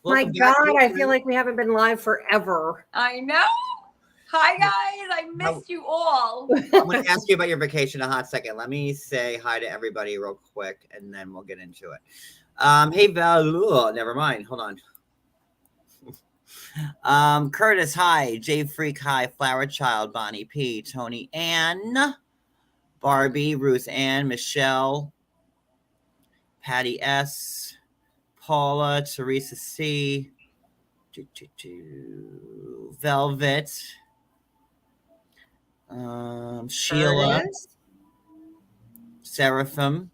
My Welcome back. God, I feel like we haven't been live forever. I know. Hi, guys. I missed you all. I'm going to ask you about your vacation in a hot second. Let me say hi to everybody real quick, and then we'll get into it. Hey, Val. Never mind. Hold on. Curtis, hi. Jay Freak, hi. Flower Child, Bonnie P, Tony Ann, Barbie, Ruth Ann, Michelle, Patty S, Paula, Teresa C, Velvet, Sheila, Seraphim.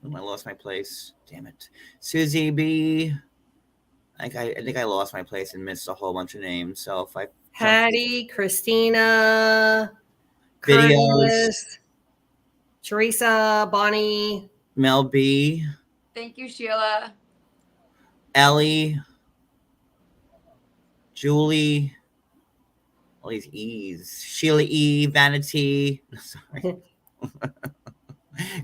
Oh, I lost my place. Damn it. Susie B. I think I lost my place and missed a whole bunch of names. So if I Patty, Christina, videos, Curtis, Teresa, Bonnie, Mel B. Thank you, Sheila. Ellie, Julie, all these E's. Sheila E, Vanity. Sorry.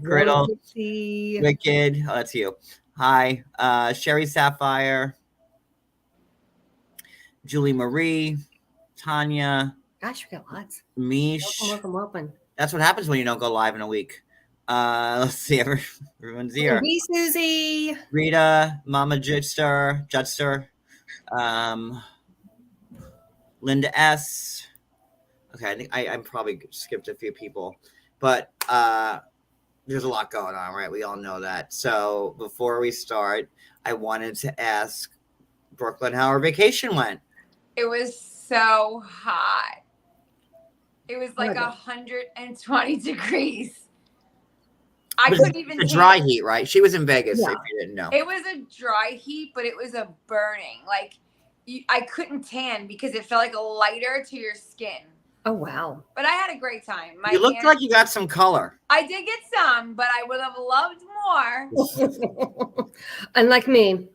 Griddle, Wicked. Oh, that's you. Hi. Sherry Sapphire, Julie Marie, Tanya. Gosh, we got lots. Mish. Welcome. That's what happens when you don't go live in a week. Let's see. Everyone's here. Hey, Susie. Rita, Mama Jutster, Linda S. Okay, I think I'm probably skipped a few people, but there's a lot going on, right? We all know that. So before we start, I wanted to ask Brooklyn how her vacation went. It was so hot. It was like 120 degrees. I couldn't even the dry heat, right? She was in Vegas, if you didn't know. It was a dry heat, but it was a burning. Like I couldn't tan because it felt like a lighter to your skin. Oh, wow. But I had a great time. You looked like you got some color. I did get some, but I would have loved more. Unlike me.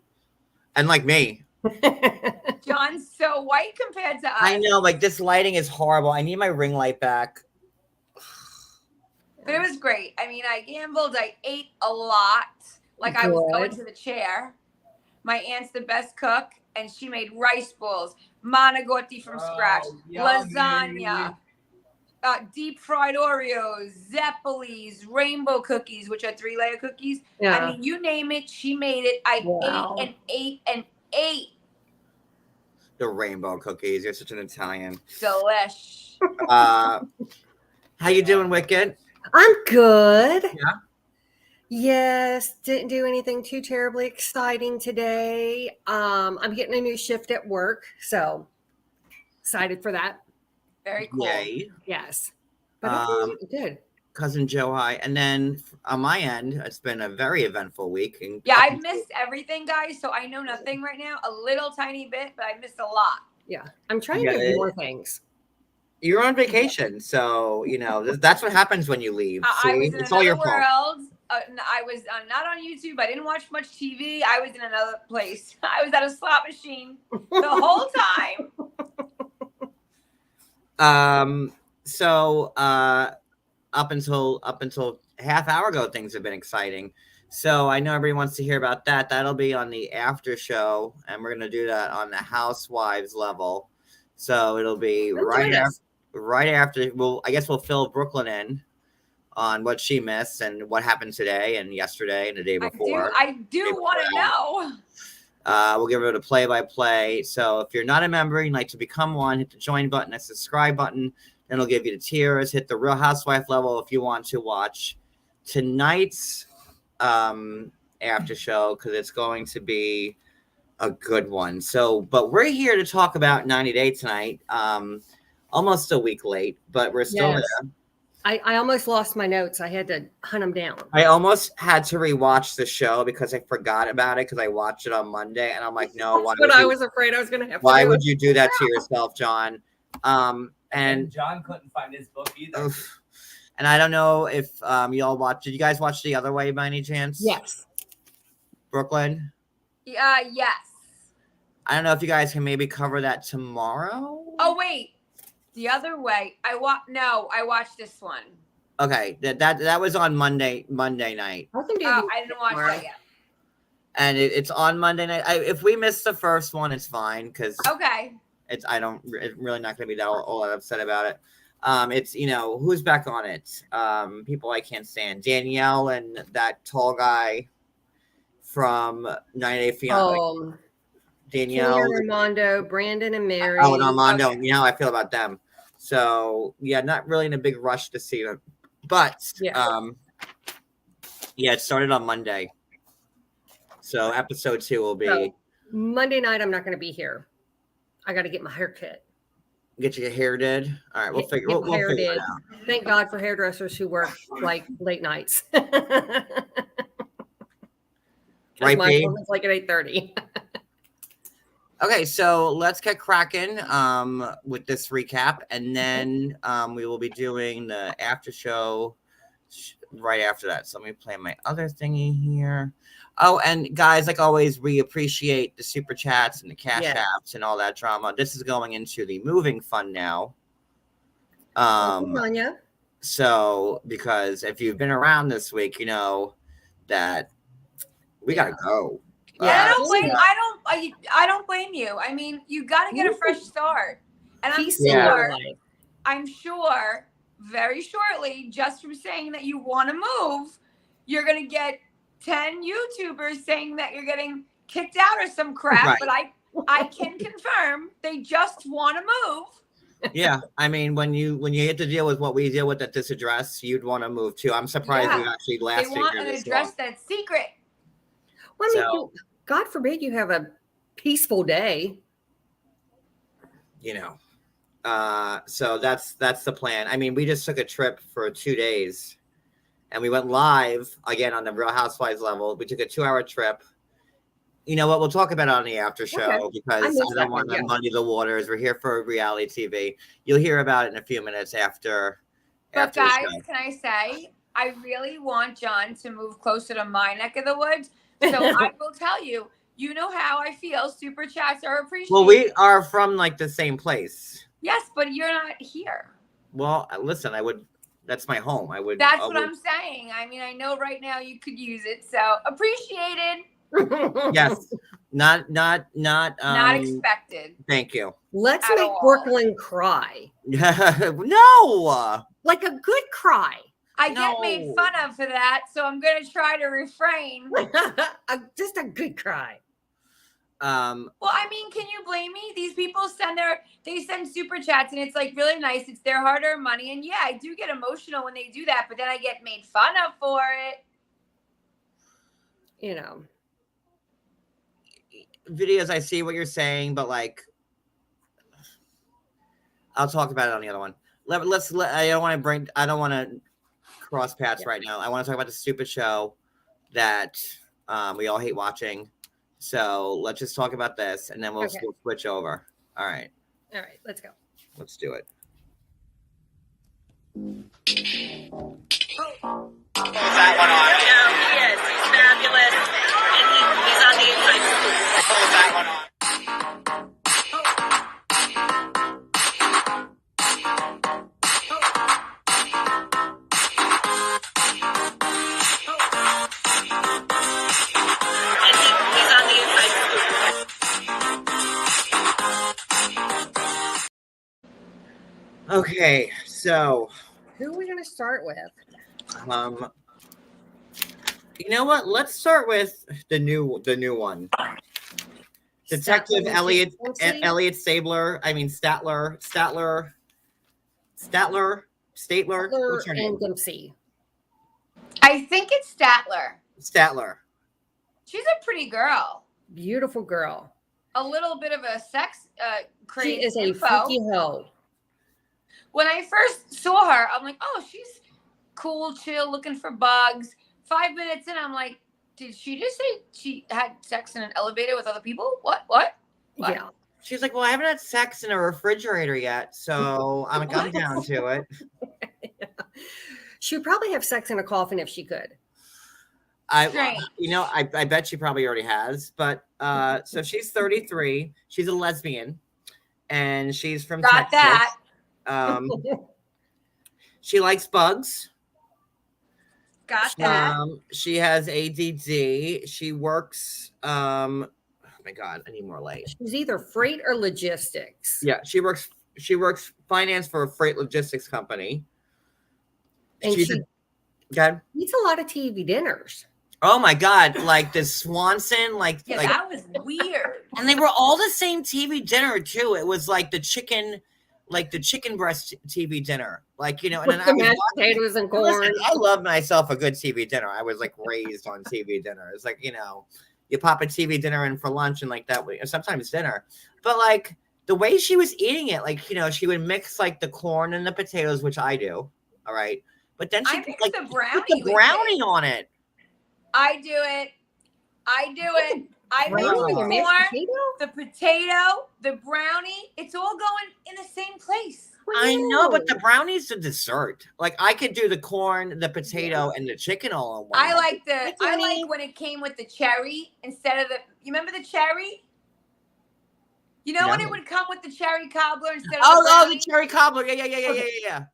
John's so white compared to us. I know, like this lighting is horrible. I need my ring light back. But it was great. I mean, I gambled. I ate a lot. Like I was going to the chair. My aunt's the best cook, and she made rice balls, manigotti from scratch, lasagna, deep fried Oreos, Zeppelis, rainbow cookies, which are 3-layer cookies. Yeah. I mean, you name it, she made it. I ate and ate and ate. The rainbow cookies. You're such an Italian. Delish. How you doing, Wicked? I'm good. Yeah. Yes, didn't do anything too terribly exciting today. I'm getting a new shift at work, so excited for that. Very cool. Yay. Yes. But good. Cousin Joe, hi. And then on my end, it's been a very eventful week. Yeah, I've missed everything, guys, so I know nothing right now. A little tiny bit, but I missed a lot. Yeah, I'm trying to do more things. You're on vacation, so, you know, that's what happens when you leave. See? I was in it's all your another fault. world. I was not on YouTube. I didn't watch much TV. I was in another place. I was at a slot machine the whole time. So up until half hour ago, things have been exciting. So I know everybody wants to hear about that. That'll be on the after show, and we're gonna do that on the Housewives level. So it'll be right after. I guess we'll fill Brooklyn in on what she missed and what happened today and yesterday and the day before. I do want to know. We'll give it a play-by-play. So if you're not a member and you'd like to become one, hit the join button, the subscribe button. Then it'll give you the tiers. Hit the Real Housewife level if you want to watch tonight's after show, because it's going to be a good one. So, but we're here to talk about 90 Day tonight. Almost a week late, but we're still there. I almost lost my notes. I had to hunt them down. I almost had to rewatch the show because I forgot about it because I watched it on Monday, and I'm like, no. I was afraid I was going to have to. Why would you do that to yourself, John? And John couldn't find his book either. And I don't know if y'all watched. Did you guys watch The Other Way by any chance? Yes. Brooklyn? Yes. I don't know if you guys can maybe cover that tomorrow. Oh, wait. The Other Way. I watched this one. Okay. That was on Monday night. I didn't watch that yet. and it's on Monday night. If we miss the first one, it's fine because Okay. it's really not going to be that all that upset about it. It's who's back on it. People I can't stand. Danielle and that tall guy from 98 Fiance. Oh, Danielle, Armando, Brandon, and Mary. and Armando. Okay. You know how I feel about them. So yeah, not really in a big rush to see them, but it started on Monday. So episode 2 will be Monday night. I'm not going to be here. I got to get my hair cut. Get your hair did. All right, we'll figure it out. Thank God for hairdressers who work like late nights. Right, my B? appointment's like at 8:30. Okay, so let's get cracking with this recap, and then we will be doing the after show right after that. So let me play my other thingy here. Oh, and guys, like always, we appreciate the super chats and the cash apps and all that drama. This is going into the moving fund now. So because if you've been around this week, you know that we gotta go. Yeah, I don't blame you. I mean, you got to get a fresh start, and I'm sure very shortly, just from saying that you want to move, you're gonna get 10 YouTubers saying that you're getting kicked out or some crap. Right. But I can confirm they just want to move. Yeah, I mean, when you get to deal with what we deal with at this address, you'd want to move too. I'm surprised you actually lasted. They want an address that's secret. Well, I mean, God forbid you have a peaceful day. So that's the plan. I mean, we just took a trip for 2 days, and we went live again on the Real Housewives level. We took a 2-hour trip. You know what? We'll talk about it on the after show because I don't want to muddy the waters. We're here for reality TV. You'll hear about it in a few minutes after. But guys, can I say, I really want John to move closer to my neck of the woods. So I will tell you, you know how I feel. Super chats are appreciated. Well, we are from like the same place. Yes, but you're not here. Well, listen, that's my home. That's what I'm saying. I mean, I know right now you could use it. So appreciated. Yes. Not expected. Thank you. Let's make Brooklyn cry. No. Like a good cry. I get made fun of for that, so I'm going to try to refrain. Just a good cry. Well, I mean, can you blame me? These people send super chats, and it's like really nice. It's their hard-earned money, and yeah, I do get emotional when they do that, but then I get made fun of for it. Videos, I see what you're saying, but like, I'll talk about it on the other one. I don't want to cross paths right now. I want to talk about the stupid show that we all hate watching. So let's just talk about this, and then we'll switch over. All right, let's go. Let's do it. That one on. He is. He's fabulous, and he's on the inside scoop. Pull that one on. Okay, so who are we going to start with? You know what? Let's start with the new one. Detective Elliot Stabler. I mean Statler. What's her name? And Dempsey. I think it's Statler. She's a pretty girl. Beautiful girl. A little bit of a sex crazy. She is a freaky hoe. When I first saw her, I'm like, oh, she's cool, chill, looking for bugs. 5 minutes in, I'm like, did she just say she had sex in an elevator with other people? What? Yeah. She's like, well, I haven't had sex in a refrigerator yet, so I'm down to it. She would probably have sex in a coffin if she could. I bet she probably already has. But so she's 33. She's a lesbian, and she's from Texas. That. She likes bugs. Got that. She has ADD. She works. Oh my God, I need more light. She's either freight or logistics. Yeah, she works finance for a freight logistics company. And she God. eats a lot of TV dinners. Oh my God, like the Swanson, Yeah, that was weird. And they were all the same TV dinner too. It was like the chicken breast TV dinner. Like, you know, and With then the mashed potatoes and corn. Listen, I love myself a good TV dinner. I was like raised on TV dinner. It's like, you know, you pop a TV dinner in for lunch and like that way, sometimes dinner. But like the way she was eating it, like, you know, she would mix like the corn and the potatoes, which I do. All right. But then she mixed like the put the brownie on it. I do it. I mix the corn, the potato, the brownie. It's all going in the same place. I know, but the brownie's the dessert. Like I could do the corn, the potato, and the chicken all in one. I like when it came with the cherry instead of you remember the cherry? You know when it would come with the cherry cobbler instead of the cherry cobbler. Yeah.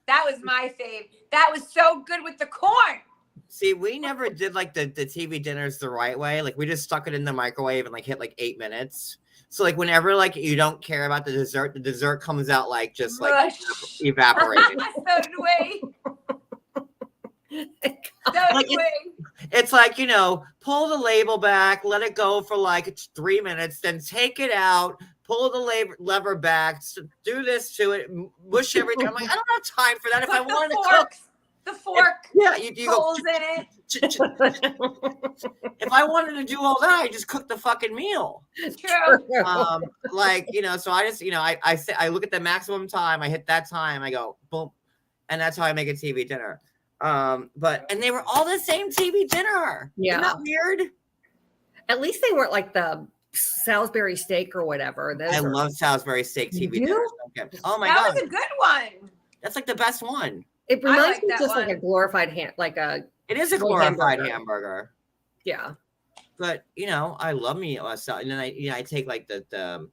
That was my fave. That was so good with the corn. See, we never did like the TV dinners the right way. Like we just stuck it in the microwave and like hit like 8 minutes. So like whenever like you don't care about the dessert comes out like just like evaporated. So did we. It's like, you know, pull the label back, let it go for like 3 minutes, then take it out, pull the lever back, do this to it, mush everything. I'm like, I don't have time for that. If I wanted to cook. The fork. You holes in it. If I wanted to do all that, I just cook the fucking meal. True. Like, you know, so I just, you know, I look at the maximum time, I hit that time, I go boom, and that's how I make a TV dinner. And they were all the same TV dinner. Yeah. Isn't that weird? At least they weren't like the Salisbury steak or whatever. I love Salisbury steak TV dinners. Okay. Oh my God. That was a good one. That's like the best one. It reminds me just like a glorified It is a glorified hamburger. Yeah. But you know, I love me and then I take like the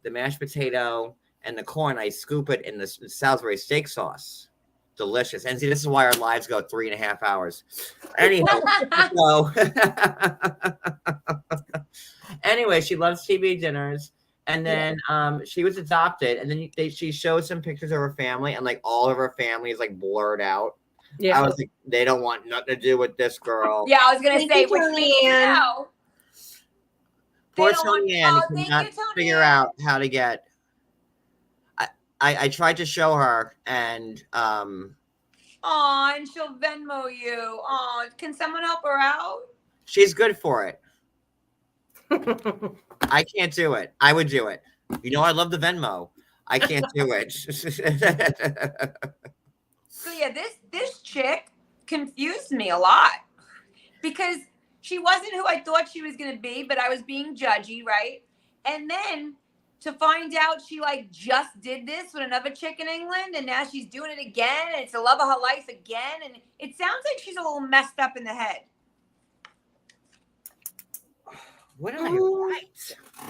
mashed potato and the corn, I scoop it in the Salisbury steak sauce. Delicious. And see, this is why our lives go 3.5 hours. Anyhow, anyway, she loves TV dinners. And then she was adopted, and then she showed some pictures of her family, and like all of her family is like blurred out. Yeah, I was like, they don't want nothing to do with this girl. Yeah, I was gonna say, which means poor Tony Ann cannot figure out how to get. I tried to show her, and and she'll Venmo you. Oh, can someone help her out? She's good for it. I can't do it. I would do it. You know, I love the Venmo. I can't do it. So yeah, this chick confused me a lot because she wasn't who I thought she was going to be, but I was being judgy, right? And then to find out she like just did this with another chick in England, and now she's doing it again, and it's the love of her life again, and it sounds like she's a little messed up in the head. What am I right?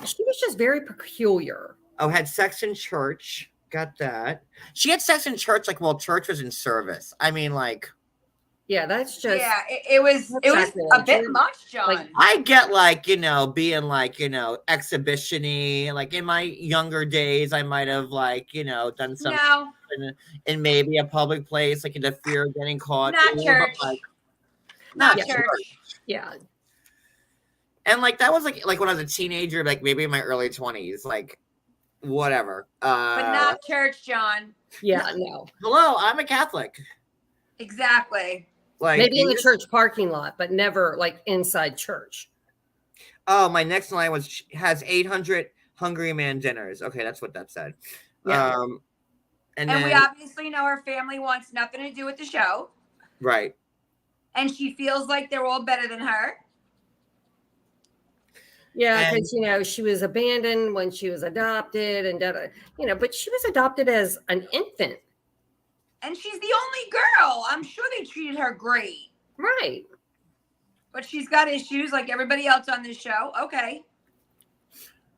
She was just very peculiar. Oh, had sex in church. Got that. She had sex in church, like while church was in service. I mean, like. Yeah, that's just. Yeah, it was a bit much, John. Like, I get like, you know, being like, you know, exhibition-y. Like in my younger days, I might have like, you know, done something in maybe a public place, like in the fear of getting caught. Not church. Like, not church. Yeah. And like that was like when I was a teenager, like maybe in my early 20s, like whatever. But not church, John. Yeah, no. Hello, I'm a Catholic. Exactly. Like maybe in the church parking lot, but never like inside church. Oh, my next line was has 800 Hungry Man dinners. Okay, that's what that said. Yeah. And then, we obviously know her family wants nothing to do with the show. Right. And she feels like they're all better than her. Yeah, because, you know, she was abandoned when she was adopted and, you know, but she was adopted as an infant. And she's the only girl. I'm sure they treated her great. Right. But she's got issues like everybody else on this show. Okay.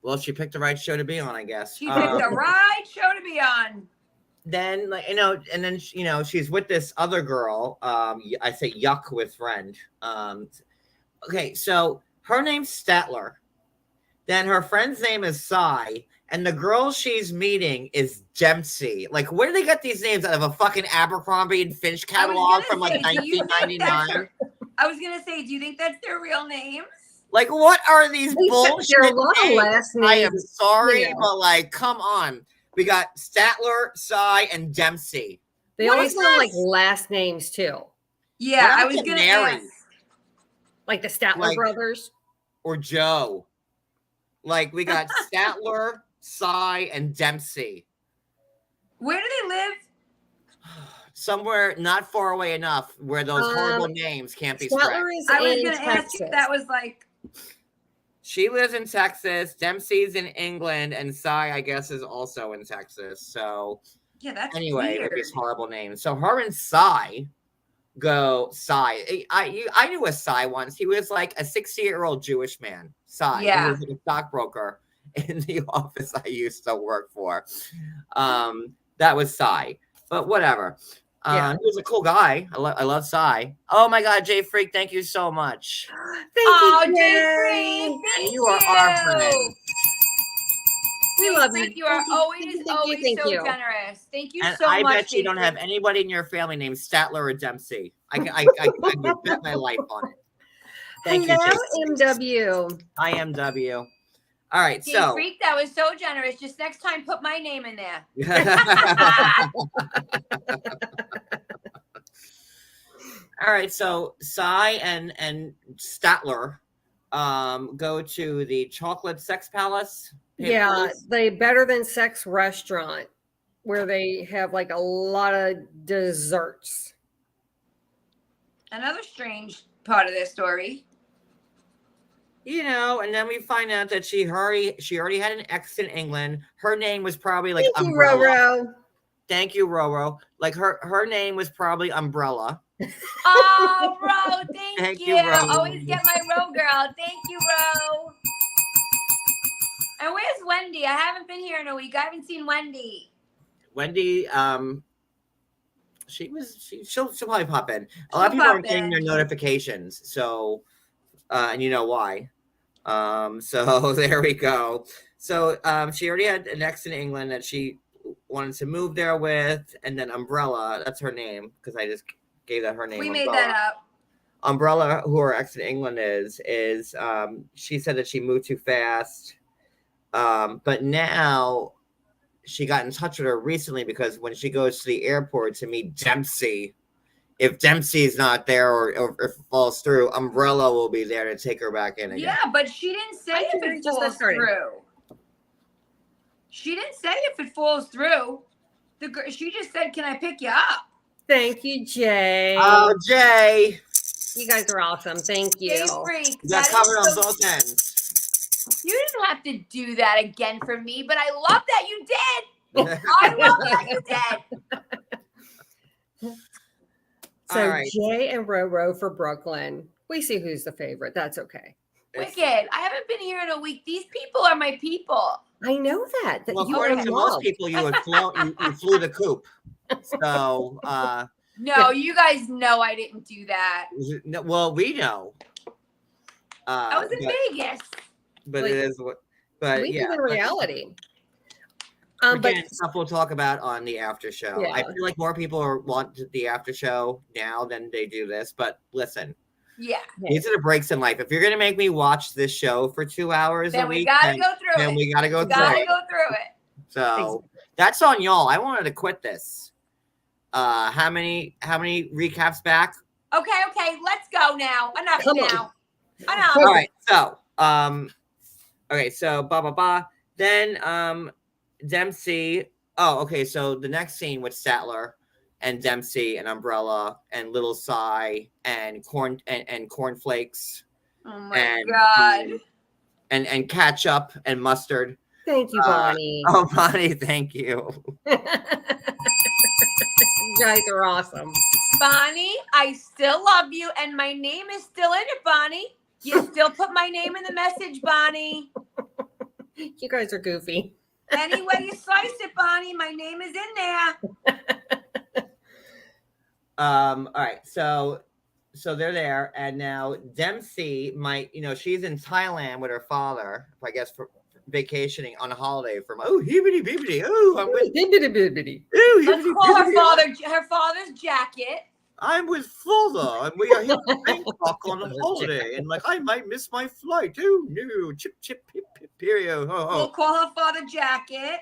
Well, she picked the right show to be on, I guess. She picked the right show to be on. then like and then she's with this other girl. I say yuck with friend. Okay, so her name's Statler. Then her friend's name is Cy, and the girl she's meeting is Dempsey. Like, where do they get these names out of a fucking Abercrombie and Finch catalog from like 1999? I was gonna say, do you think that's their real names? Like, what are these bullshit There are a lot of names? last names. I am sorry, know. but like, come on. We got Statler, Cy, and Dempsey. They What always is have like this? last names too, Yeah, What I about was gonna Mary? ask. like the Statler Like- brothers. Or Joe. Like, we got Statler, Cy, and Dempsey. Where do they live? Somewhere not far away enough where those horrible names can't be spread. Statler is I was in gonna Texas. ask if that was like. She lives in Texas. Dempsey's in England, and Cy, I guess, is also in Texas. So Yeah, that's anyway, weird. with these horrible names. So her and Cy go. Cy, I knew a Cy once. He was like a 60-year-old Jewish man. Cy, Yeah. he was like a stockbroker in the office I used to work for. That was Cy, but whatever. Yeah. He was a cool guy. I love Cy. Oh my God, Jay Freak, thank you so much. Oh, Thank you, Jay. Jay, thank You are our friend. We love you. You are always Thank so you. generous. Thank you And so I much. bet you Jay don't Freak. have anybody in your family named Statler or Dempsey. I would bet my life on it. Thank you, Hello, Jay. MW. IMW. All right, Jay so Freak, that was so generous. Just next time, put my name in there. all right, so Cy and Statler go to the Chocolate Sex Palace. Yeah, the Better Than Sex restaurant where they have like a lot of desserts. Another strange part of this story. And then we find out that she already had an ex in England. Her name was probably like Thank you, Umbrella. Roro. Thank you, Roro. Like her name was probably Umbrella. Oh, Ro, thank Thank you. you, Ro. Always get my Ro girl. Thank you, Ro. And where's Wendy? I haven't been here in a week. I haven't seen Wendy. Wendy, she'll probably pop in. A lot of people aren't getting their notifications, so and you know why. So there we go. So she already had an ex in England that she wanted to move there with, and then Umbrella, that's her name, because I just gave that her name. We Umbrella. made that up. Umbrella, who her ex in England is she said that she moved too fast. But now she got in touch with her recently because when she goes to the airport to meet Dempsey, if Dempsey's not there or if it falls through, Umbrella will be there to take her back in again. Yeah, but she didn't say I if think it we just falls started. through. She didn't say if it falls through. She just said, "Can I pick you up?" Thank you, Jay. Oh, Jay. You guys are awesome. Thank you. Jay Freak. You got that covered is on so- both ends. You didn't have to do that again for me, but I love that you did. I love that you did. So All right. Jay and Roro for Brooklyn. We see who's the favorite. That's okay. Wicked. I haven't been here in a week. These people are my people. I know that. Well, you are according to most loved. people, you had flown. You flew the coop. So, No, you guys know I didn't do that. no, well, we know. I was in Vegas. But Like, it is what. But we yeah, live in reality. but But again, stuff we'll talk about on the after show. Yeah. I feel like more people want the after show now than they do this. But listen, Yeah. these are the breaks in life. If you're gonna make me watch this show for 2 hours a Then we week, gotta go through then it. we gotta go We through gotta it. go through it. So that's on y'all. I wanted to quit this. How many recaps back? Okay, let's go now. Enough Come on. now. Enough. All right. So okay. So Then Dempsey. Oh, okay. So the next scene with Statler and Dempsey and Umbrella and Little Cy and cornflakes Oh my and god. and ketchup and mustard. thank you, Bonnie. Oh, Bonnie, thank you. You guys are awesome. Bonnie, I still love you, and my name is still in it, Bonnie. You still put my name in the message, Bonnie. You guys are goofy. Any way you slice it, Bonnie, my name is in there. All right, so they're there, and now Dempsey might, she's in Thailand with her father, I guess, for vacationing on a holiday from hibbity bibbity. I'm with Bibbidi-bibbidi. Let's call her father's jacket. I'm with father, and we are here in Bangkok on a holiday, and I might miss my flight. Oh no, chip chip pip pip period. We'll call her father jacket.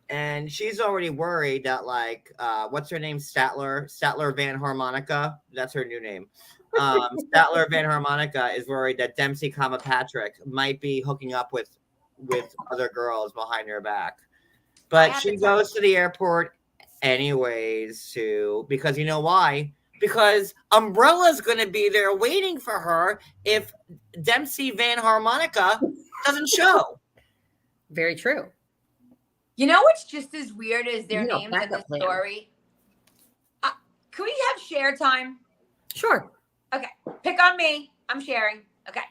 And she's already worried that what's her name? Statler Van Harmonica. That's her new name. Statler Van Harmonica is worried that Dempsey, Patrick might be hooking up with other girls behind her back. But she goes to the airport anyways because you know why? Because Umbrella's going to be there waiting for her if Dempsey Van Harmonica doesn't show. Very true. You know what's just as weird as their names in the story? Can we have share time? Sure. Okay. Pick on me. I'm sharing. Okay.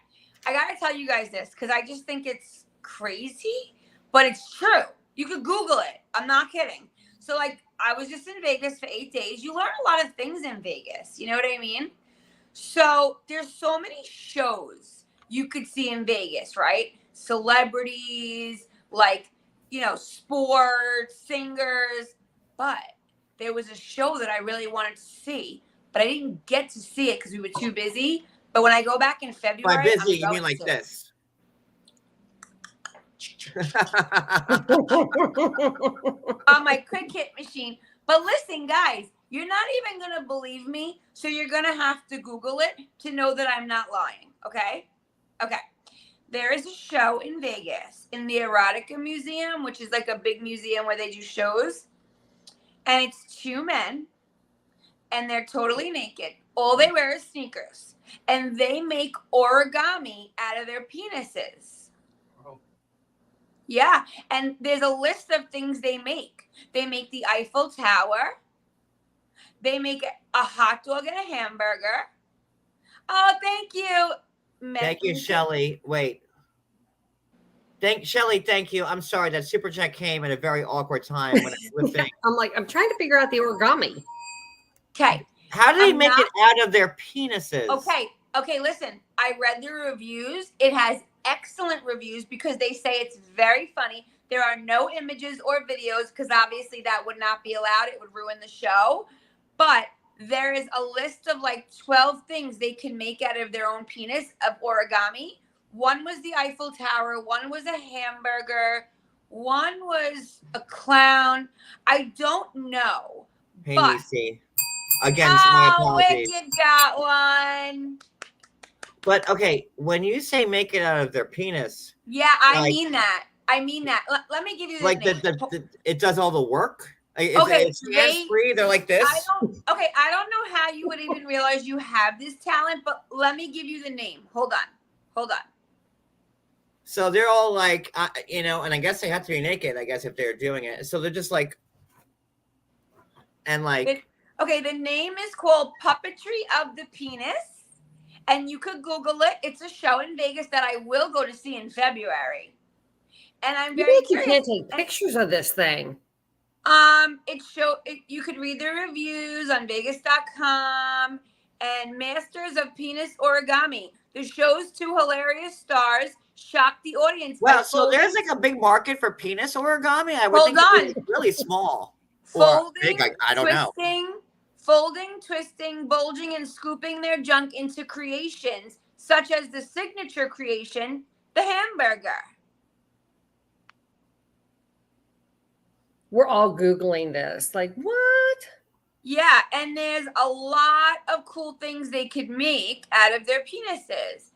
I got to tell you guys this because I just think it's crazy, but it's true. You could Google it. I'm not kidding. So, I was just in Vegas for 8 days. You learn a lot of things in Vegas. You know what I mean? So, there's so many shows you could see in Vegas, right? Celebrities, sports, singers. But there was a show that I really wanted to see, but I didn't get to see it because we were too busy. But when I go back in February, by busy, you mean like this? On my Cricut machine. But listen, guys, you're not even going to believe me, so you're going to have to Google it to know that I'm not lying, okay? Okay. There is a show in Vegas in the Erotica Museum, which is a big museum where they do shows. And it's two men, and they're totally naked. All they wear is sneakers. And they make origami out of their penises. Oh. Yeah. And there's a list of things they make. They make the Eiffel Tower. They make a hot dog and a hamburger. Oh, thank you. Thank you, Shelly. Wait. Shelly, thank you. I'm sorry that super chat came at a very awkward time when I was listening. I'm trying to figure out the origami. Okay. How do they make it out of their penises? Okay, listen. I read the reviews. It has excellent reviews because they say it's very funny. There are no images or videos because obviously that would not be allowed. It would ruin the show. But there is a list of 12 things they can make out of their own penis of origami. One was the Eiffel Tower. One was a hamburger. One was a clown. I don't know. Hey, but Nisi. Again, my apologies. Wicked got one. But okay, when you say make it out of their penis, yeah, I mean that. Let me give you the it does all the work. It's hands-free. They're like this. I don't know how you would even realize you have this talent, but let me give you the name. Hold on. So they're all and I guess they have to be naked, I guess, if they're doing it. So they're just the name is called Puppetry of the Penis, and you could Google it. It's a show in Vegas that I will go to see in February. And I'm very curious. You can't take pictures of this thing. You could read the reviews on Vegas.com and Masters of Penis Origami. The show's two hilarious stars shocked the audience. Well, so there's a big market for penis origami. I would think it's really small. Folding, big, I don't know. Folding, twisting, bulging, and scooping their junk into creations such as the signature creation, the hamburger. We're all Googling this. What? Yeah, and there's a lot of cool things they could make out of their penises.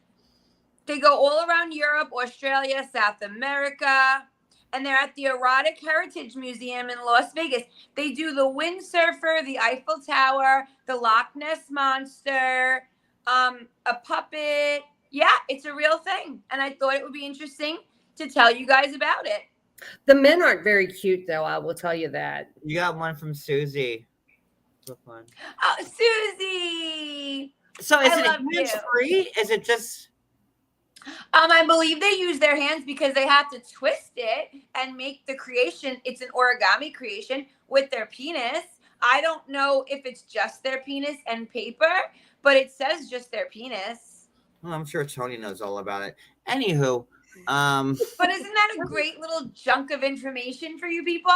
They go all around Europe, Australia, South America, and they're at the Erotic Heritage Museum in Las Vegas. They do the windsurfer, the Eiffel Tower, the Loch Ness Monster, a puppet. Yeah, it's a real thing, and I thought it would be interesting to tell you guys about it. The men aren't very cute, though. I will tell you that. You got one from Susie. Oh, Susie! So is it hands free? Is it just? I believe they use their hands because they have to twist it and make the creation. It's an origami creation with their penis. I don't know if it's just their penis and paper, but it says just their penis. Well, I'm sure Tony knows all about it. Anywho, But isn't that a great little chunk of information for you people?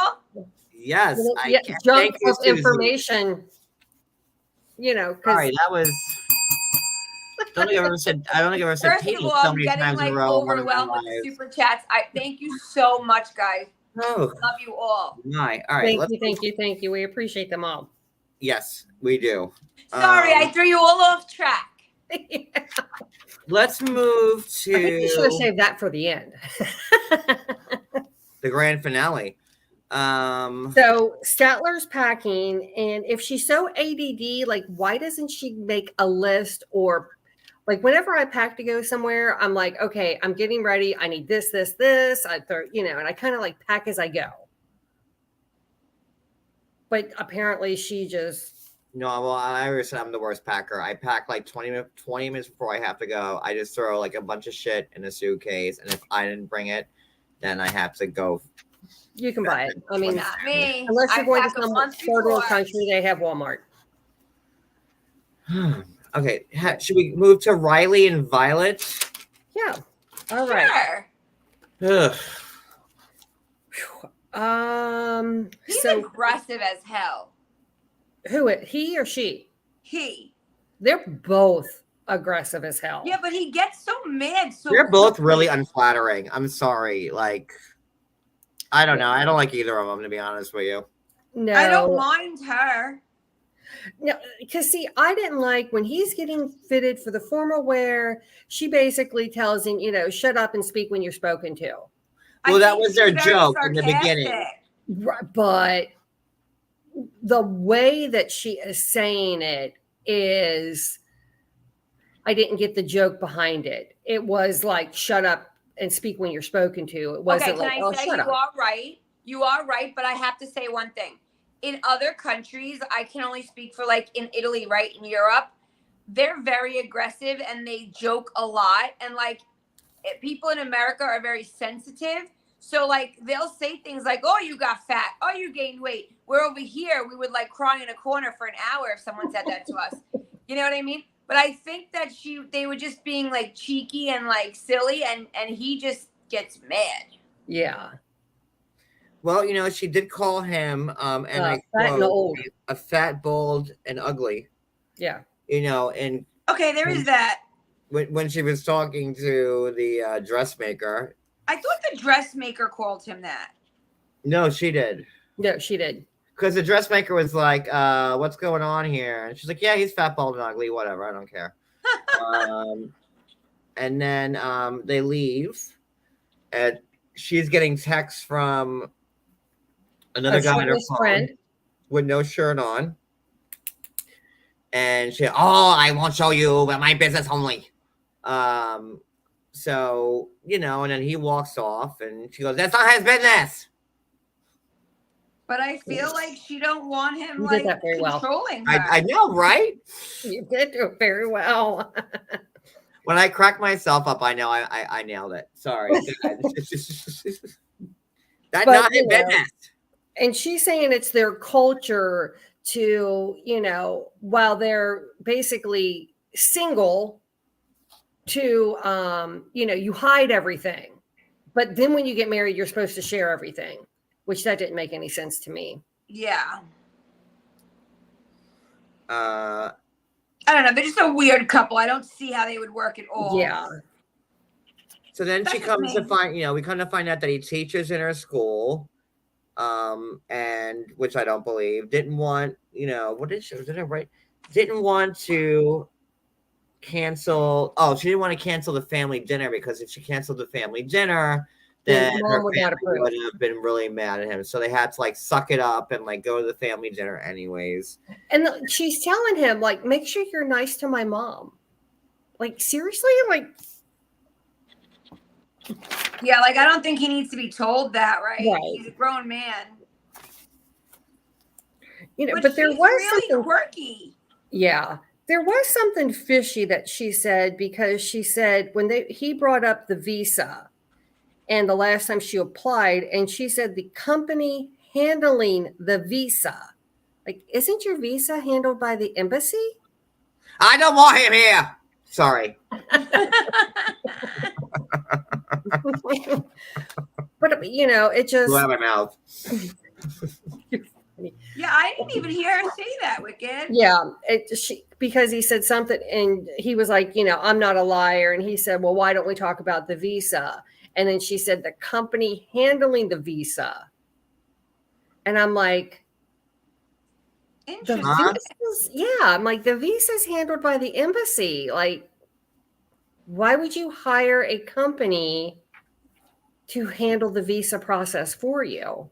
yes, Yeah, I can't junk thank you, of Susie. information. You know, because Sorry, that was. I don't think I've ever said First penis of all, so I'm many getting times in like a row. in one of my overwhelmed with the lives. super chats. I thank you so much, guys. Oh Love you all. my! All right, thank you. We appreciate them all. Yes, we do. Sorry, I threw you all off track. Let's move I think we should have to saved that for the end. the grand finale. So Statler's packing, and if she's so ADD, like, why doesn't she make a list? Or like, whenever I pack to go somewhere, I'm like, okay, I'm getting ready. I need this. I throw, and I kind of like pack as I go. But apparently, she just. No, well, I always said I'm the worst packer. I pack like 20 minutes before I have to go. I just throw like a bunch of shit in a suitcase, and if I didn't bring it, then I have to go. You can buy it. I mean, Not me. unless you're going to pack a some month third world before. country, they have Walmart. Okay, should we move to Riley and Violet? Yeah. All right. Sure. Ugh. He's So aggressive as hell. he or she? He. They're both aggressive as hell. Yeah, but he gets so mad. So They're both quickly. really unflattering. I'm sorry. Like, I don't know. I don't like either of them, to be honest with you. No, I don't mind her. No, because see, I didn't like when he's getting fitted for the formal wear. She basically tells him, shut up and speak when you're spoken to. Well, I that think was their she's very joke in the beginning. sarcastic. Right, but the way that she is saying it is, I didn't get the joke behind it. It was like, shut up and speak when you're spoken to. It wasn't Okay, can like, I say shut you up. are right? You are right, but I have to say one thing. In other countries, I can only speak for like in Italy, right? In Europe, they're very aggressive and they joke a lot. And like people in America are very sensitive. So like they'll say things like, oh, you got fat. Oh, you gained weight. We're over here. We would like cry in a corner for an hour if someone said that to us. You know what I mean? But I think that they were just being like cheeky and like silly and he just gets mad. Yeah. Well, she did call him, and I fat and quote, old. a fat, bald, and ugly. Yeah. And Okay, there is that. when she was talking to the dressmaker. I thought the dressmaker called him that. No, she did. No, she did. Because the dressmaker was like, what's going on here? And she's like, yeah, he's fat, bald, and ugly. Whatever. I don't care. And then they leave. And she's getting texts from another guy on her phone friend. with no shirt on. And she, I won't show you, but my business only. So, and then he walks off and she goes, that's not his business. But I feel like she don't want him You did like that very well. controlling her. I know, right? You did do it very well. When I crack myself up, I know I nailed it. Sorry. That's But, not his business. And she's saying it's their culture to, while they're basically single, to, you hide everything. But then when you get married, you're supposed to share everything, which that didn't make any sense to me. Yeah. Uh, I don't know. They're just a weird couple. I don't see how they would work at all. Yeah. So then she That's comes to amazing. find, we come to find out that he teaches in her school, and which I don't believe. Didn't want, what did she? Did I write? Didn't want to cancel. Oh, she didn't want to cancel the family dinner because if she canceled the family dinner, then Mom her would not family approve. would have been really mad at him. So they had to like suck it up and like go to the family dinner anyways. And she's telling him, like, make sure you're nice to my mom. Like, seriously? Like, Yeah, like I don't think he needs to be told that, right? Right. He's a grown man. but there she's was really something. quirky. Yeah. There was something fishy that she said, because she said when he brought up the visa and the last time she applied, and she said the company handling the visa, like, isn't your visa handled by the embassy? I don't want him here. Sorry. But you know, it just Blew out my mouth. Yeah, I didn't even hear her say that, Wicked. yeah, because he said something, and he was like, you know, I'm not a liar, and he said, well, why don't we talk about the visa? And then she said the company handling the visa, and I'm like, the Interesting. visas, yeah, I'm like, the visa's handled by the embassy. Like, why would you hire a company to handle the visa process for you?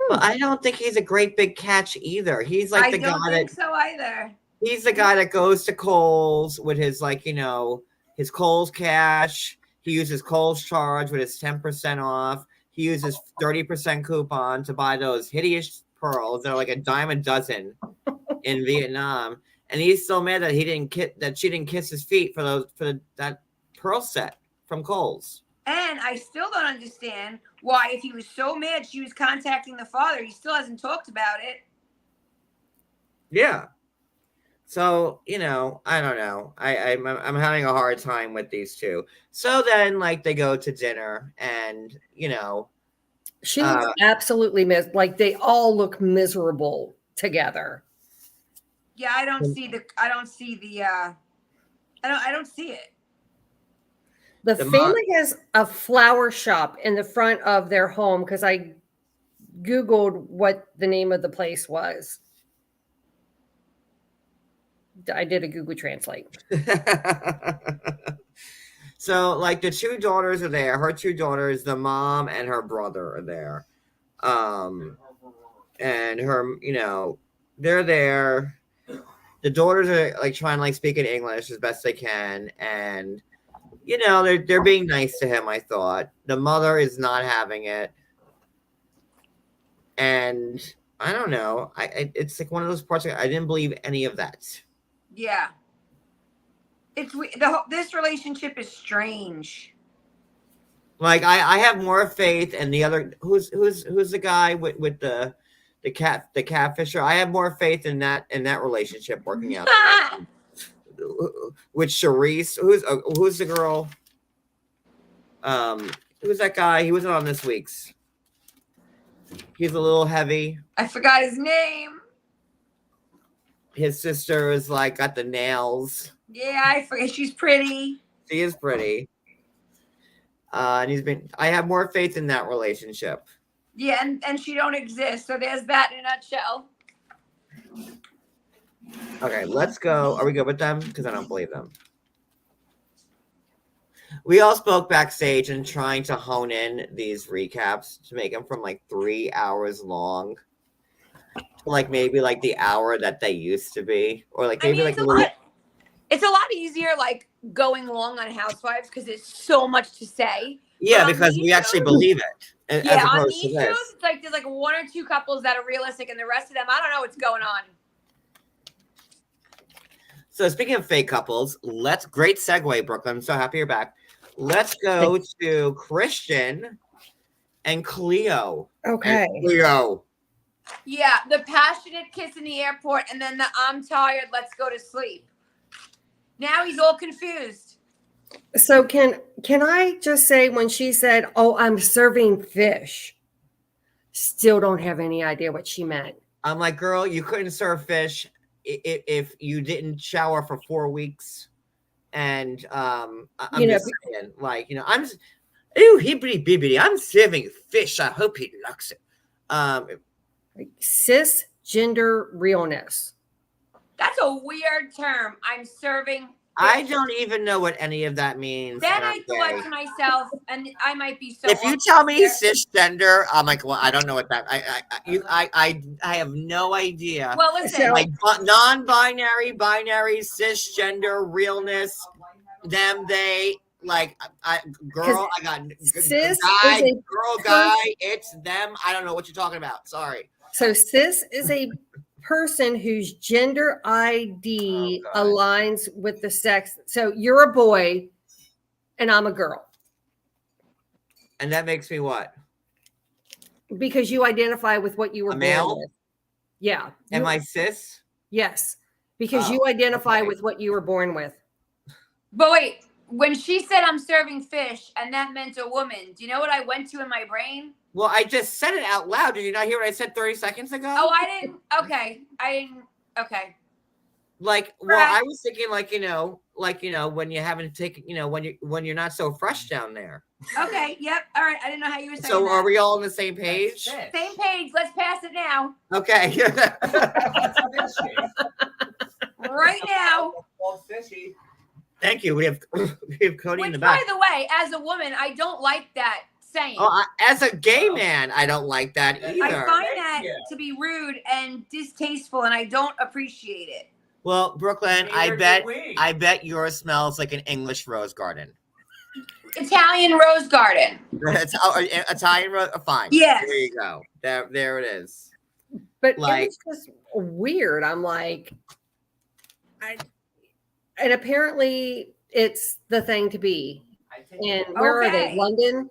But I don't think he's a great big catch either. He's like I the guy don't think so either. He's the guy that goes to Kohl's with his, like, you know, his Kohl's cash. He uses Kohl's charge with his 10% off. He uses 30% coupon to buy those hideous pearls that are like a dime a dozen in Vietnam. And he's so mad that she didn't kiss his feet for that pearl set from Kohl's. And I still don't understand why, if he was so mad she was contacting the father, he still hasn't talked about it. Yeah. So, you know, I don't know. I'm having a hard time with these two. So then, like, they go to dinner, and, you know, She looks absolutely like they all look miserable together. Yeah, I don't see it. The family has a flower shop in the front of their home, because I Googled what the name of the place was. I did a Google Translate. So, like, the two daughters are there. Her two daughters, the mom and her brother, are there. And her, you know, they're there. The daughters are, like, trying to, like, speak in English as best they can, and, you know, they're being nice to him, I thought. The mother is not having it. And I don't know. It's like one of those parts I didn't believe any of that. Yeah. This relationship is strange. Like, I have more faith in the other. Who's the guy with the catfisher? I have more faith in that relationship working out. With Charisse, who's the girl? Who's that guy? He wasn't on this week's. He's a little heavy. I forgot his name. His sister is like got the nails. Yeah, I forget. She's pretty. She is pretty. And I have more faith in that relationship. Yeah, and she don't exist. So there's that in a nutshell. Okay, let's go. Are we good with them? Because I don't believe them. We all spoke backstage and trying to hone in these recaps to make them from like 3 hours long to like maybe like the hour that they used to be, or like maybe it's a lot easier like going long on Housewives because there's so much to say. Yeah, because we actually believe it. Yeah, on these shows, it's like there's like one or two couples that are realistic, and the rest of them, I don't know what's going on. So speaking of fake couples, great segue, Brooklyn. I'm so happy you're back. Let's go to Christian and Cleo. Okay. And Cleo. Yeah, the passionate kiss in the airport, and then the I'm tired, let's go to sleep. Now he's all confused. So can I just say, when she said, "Oh, I'm serving fish," still don't have any idea what she meant. I'm like, girl, you couldn't serve fish if you didn't shower for 4 weeks. And I'm just saying, like, you know, hibbity bibbity, I'm serving fish. I hope he likes it. Cisgender realness. That's a weird term. I'm serving fish. I don't even know what any of that means. Then I thought to myself, and I might be so. If you tell me cisgender, I'm like, well, I don't know what that. I have no idea. Well, listen, like non-binary, binary, cisgender, realness, them, they, like, I got cis guy, girl, guy, it's them. I don't know what you're talking about. Sorry. So cis is a person whose gender ID Oh, God. aligns with the sex. So you're a boy and I'm a girl And that makes me what? because you identify with what you were A born male? with. Yeah. Am You- I cis? Yes. Because Oh, you identify okay. with what you were born with. But wait, when she said I'm serving fish and that meant a woman, do you know what I went to in my brain? Well, I just said it out loud. Did you not hear what I said 30 seconds ago? Oh, I didn't. Okay. I didn't. Okay. Like, well, Correct. I was thinking when you haven't taken, when you're not so fresh down there. Okay. Yep. All right. I didn't know how you were saying So that. are we all on the same page? Same page. Let's pass it now. Okay. Right now. Well, fishy. Thank you. We have Cody in the Which, back. by the way, as a woman, I don't like that saying. Oh, as a gay man, I don't like that I either. find Thank that you. to be rude and distasteful, and I don't appreciate it. Well, Brooklyn, Neither do we. I bet yours smells like an English rose garden. Italian rose garden. It's Italian rose. Fine. Yes. There you go. There it is. But Like- it was just weird. I'm like, and apparently it's the thing to be. I take And where are they? Okay. London?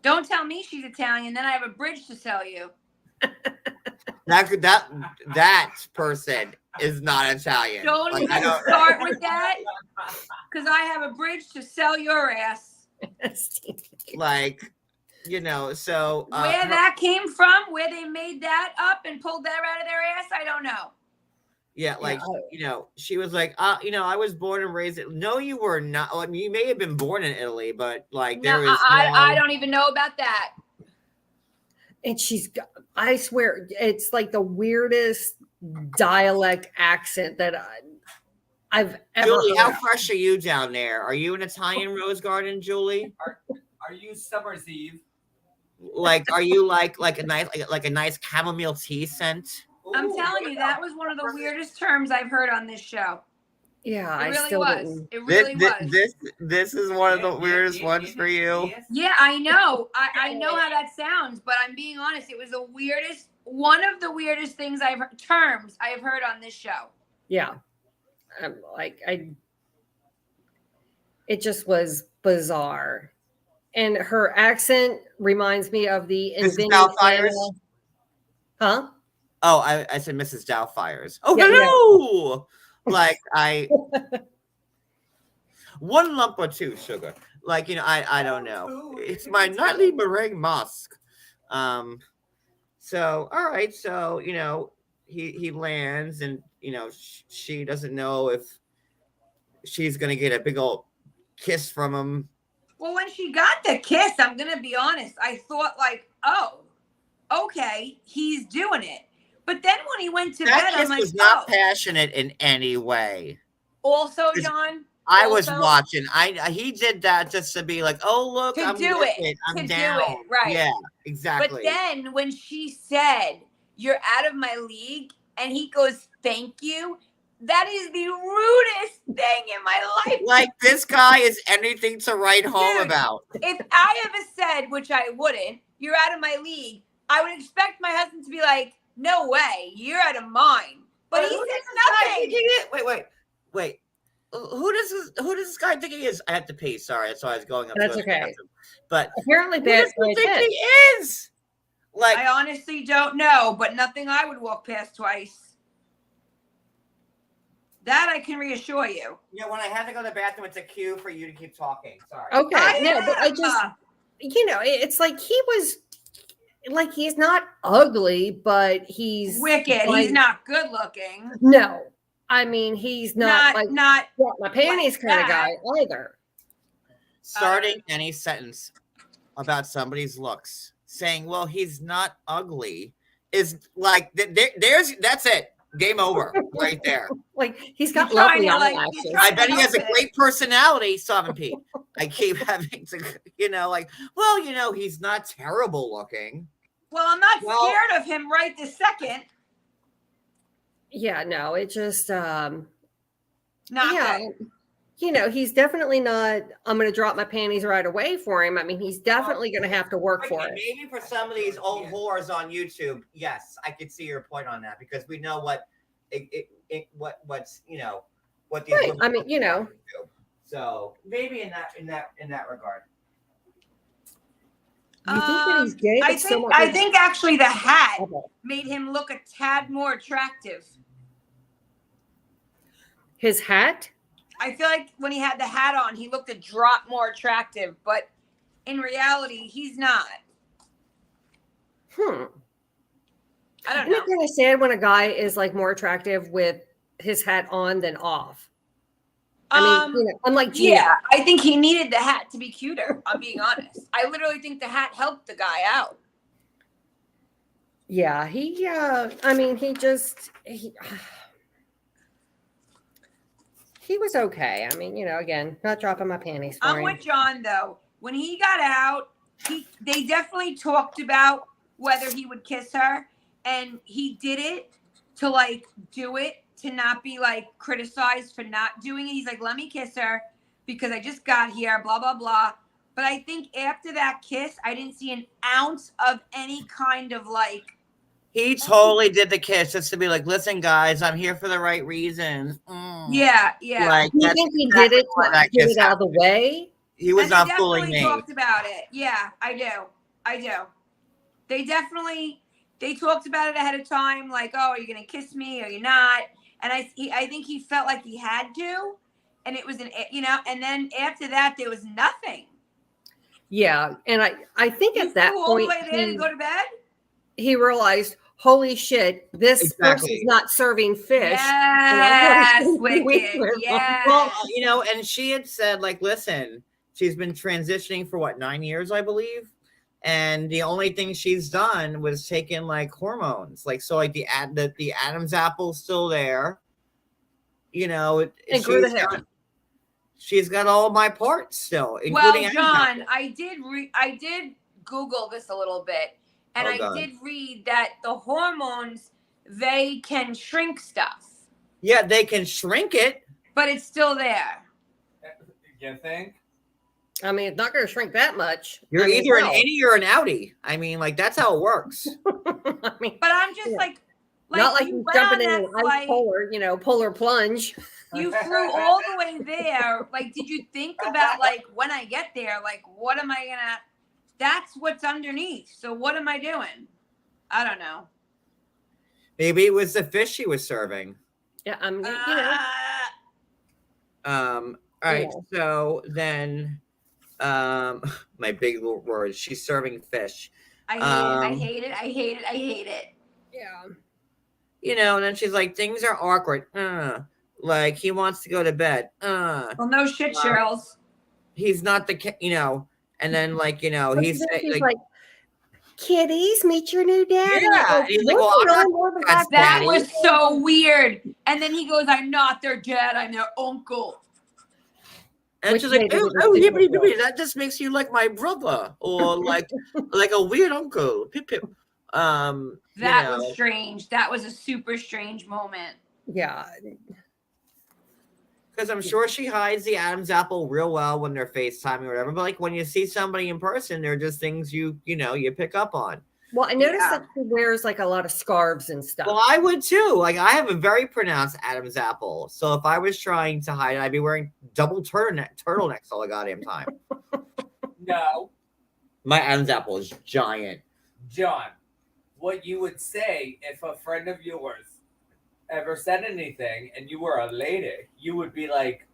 Don't tell me she's Italian, then I have a bridge to sell you. That person is not Italian. Don't Like, even I don't- start with that, because I have a bridge to sell your ass. like, so Where that came from, where they made that up and pulled that out of their ass, I don't know. yeah, like she was like, I was born and raised. No, you were not. I mean, you may have been born in Italy, but like No, there is. I don't even know about that. And she's got, I swear, it's like the weirdest dialect accent that I've ever Julie, how Uh-huh. heard. fresh are you down there? Are you an Italian rose garden, Julie? Are you Summer's Eve? Like, are you like a nice chamomile tea scent? I'm Ooh, telling you, that was one of the weirdest terms I've heard on this show. Yeah, It I really still was. didn't. It really was. This is one of the weirdest ones for you. Yeah, I know. I know how that sounds, but I'm being honest. It was one of the weirdest terms I have heard on this show. Yeah. I'm like, it just was bizarre. And her accent reminds me of the Mrs. Venezuela. Doubtfire's? Huh? Oh, I said Mrs. Doubtfire's. Oh, Yeah, hello. Like one lump or two sugar. Like, I don't know. It's my nightly meringue musk. So all right, so he lands and she doesn't know if she's gonna get a big old kiss from him. Well, when she got the kiss, I'm going to be honest, I thought like, oh, okay, he's doing it. But then when he went to That bed, kiss I'm like, was not oh. passionate in any way. Also, John, I was Also- watching. He did that just to be like, oh look, To I'm do with it, I'm to do down. it, right. Yeah, but exactly. then when she said, you're out of my league, and he goes, thank you, that is the rudest thing in my life. Like, this guy is anything to write home Dude. about. If I ever said, which I wouldn't, you're out of my league, I would expect my husband to be like, no way, you're out of mine. But he Who said does this guy nothing. think he is? Wait. Who does this guy think he is? I have to pee. Sorry, that's why I was going up. That's to the okay. bathroom. But Apparently who bad does he think did. he is? Like, I honestly don't know, but nothing I would walk past twice. That I can reassure you. when I have to go to the bathroom, it's a cue for you to keep talking. Sorry. Okay. No, but I am. just, it's like he was, like, he's not ugly, but he's Wicked. like- He's not good looking. No. I mean, he's not like Not drop my panties kind of that. guy either. Starting any sentence about somebody's looks, saying, well, he's not ugly, is like, that's it. Game over right there. Like, he's got You're trying lovely to, like, eyelashes. you're trying I bet he has a help it. great personality, Sovereign Pete. I keep having to, like, well, he's not terrible looking. Well, I'm not Well- scared of him right this second. Yeah, no, it just Not yeah. good. you know, he's definitely not, I'm going to drop my panties right away for him. I mean, he's definitely going to have to work for it. Maybe for some of these old whores on YouTube, yes, I could see your point on that because we know what's you know what these. Right. women I mean, you know. do. So maybe in that regard. You think that he's gay? I think actually the hat Okay. made him look a tad more attractive. His hat? I feel like when he had the hat on, he looked a drop more attractive, but in reality, he's not. I don't Isn't know. it kind of sad when a guy is like more attractive with his hat on than off? I mean, you know, unlike Gino. Yeah, I think he needed the hat to be cuter. I'm being honest. I literally think the hat helped the guy out. Yeah, I mean, he was okay. I mean, you know, again, not dropping my panties for I'm him. with John though. When he got out, they definitely talked about whether he would kiss her, and he did it to like do it to not be like criticized for not doing it. He's like, let me kiss her because I just got here, blah blah blah. But I think after that kiss, I didn't see an ounce of any kind of like. He totally did the kiss just to be like, listen, guys, I'm here for the right reasons. Yeah. Like, You that's think he exactly did it why to that get kiss it out of the happened. way? He was And not they fooling definitely me. talked about it. Yeah, I do. They talked about it ahead of time, like, oh, are you gonna kiss me or you're not? And I think he felt like he had to, and it was and then after that there was nothing. Yeah, and I think You at that flew all the point way there to go to bed. he realized, holy shit, this person's not serving fish. Yes, wicked. Yes. Well, you know, and she had said, like, listen, she's been transitioning for what, 9 years, I believe. And the only thing she's done was taken like hormones. Like, so like the Adam's apple's still there. You know, And grew the hair. She's got all my parts still, including Well, John, I did Google this a little bit, and I did read that the hormones, they can shrink stuff. Yeah, they can shrink it, but it's still there. You think? I mean, it's not going to shrink that much. You're either an innie or an outie. I mean, like, that's how it works. I mean, but I'm just like not like you jumping in an ice polar, polar plunge. You flew all the way there. Like, did you think about, like, when I get there, like, what am I gonna? That's what's underneath. So what am I doing? I don't know. Maybe it was the fish she was serving. Yeah, All right. So then, my big little words. She's serving fish. I hate it. Yeah. You know, and then she's like, things are awkward. Like he wants to go to bed. Well, no shit, Cheryl's. He's not the and then like he's like, kiddies, meet your new dad. Yeah, he's like, well, that was so weird. And then he goes, "I'm not their dad. I'm their uncle." And she's like, "Oh, that just makes you like my brother, or like a weird uncle." Pip pip. That was strange. That was a super strange moment. Yeah. Because I'm sure she hides the Adam's apple real well when they're FaceTiming or whatever. But like when you see somebody in person, they're just things you pick up on. Well, I noticed that she wears like a lot of scarves and stuff. Well, I would too. Like I have a very pronounced Adam's apple. So if I was trying to hide it, I'd be wearing double turtlenecks all the goddamn time. No. My Adam's apple is giant. John, what you would say if a friend of yours ever said anything and you were a lady, you would be like,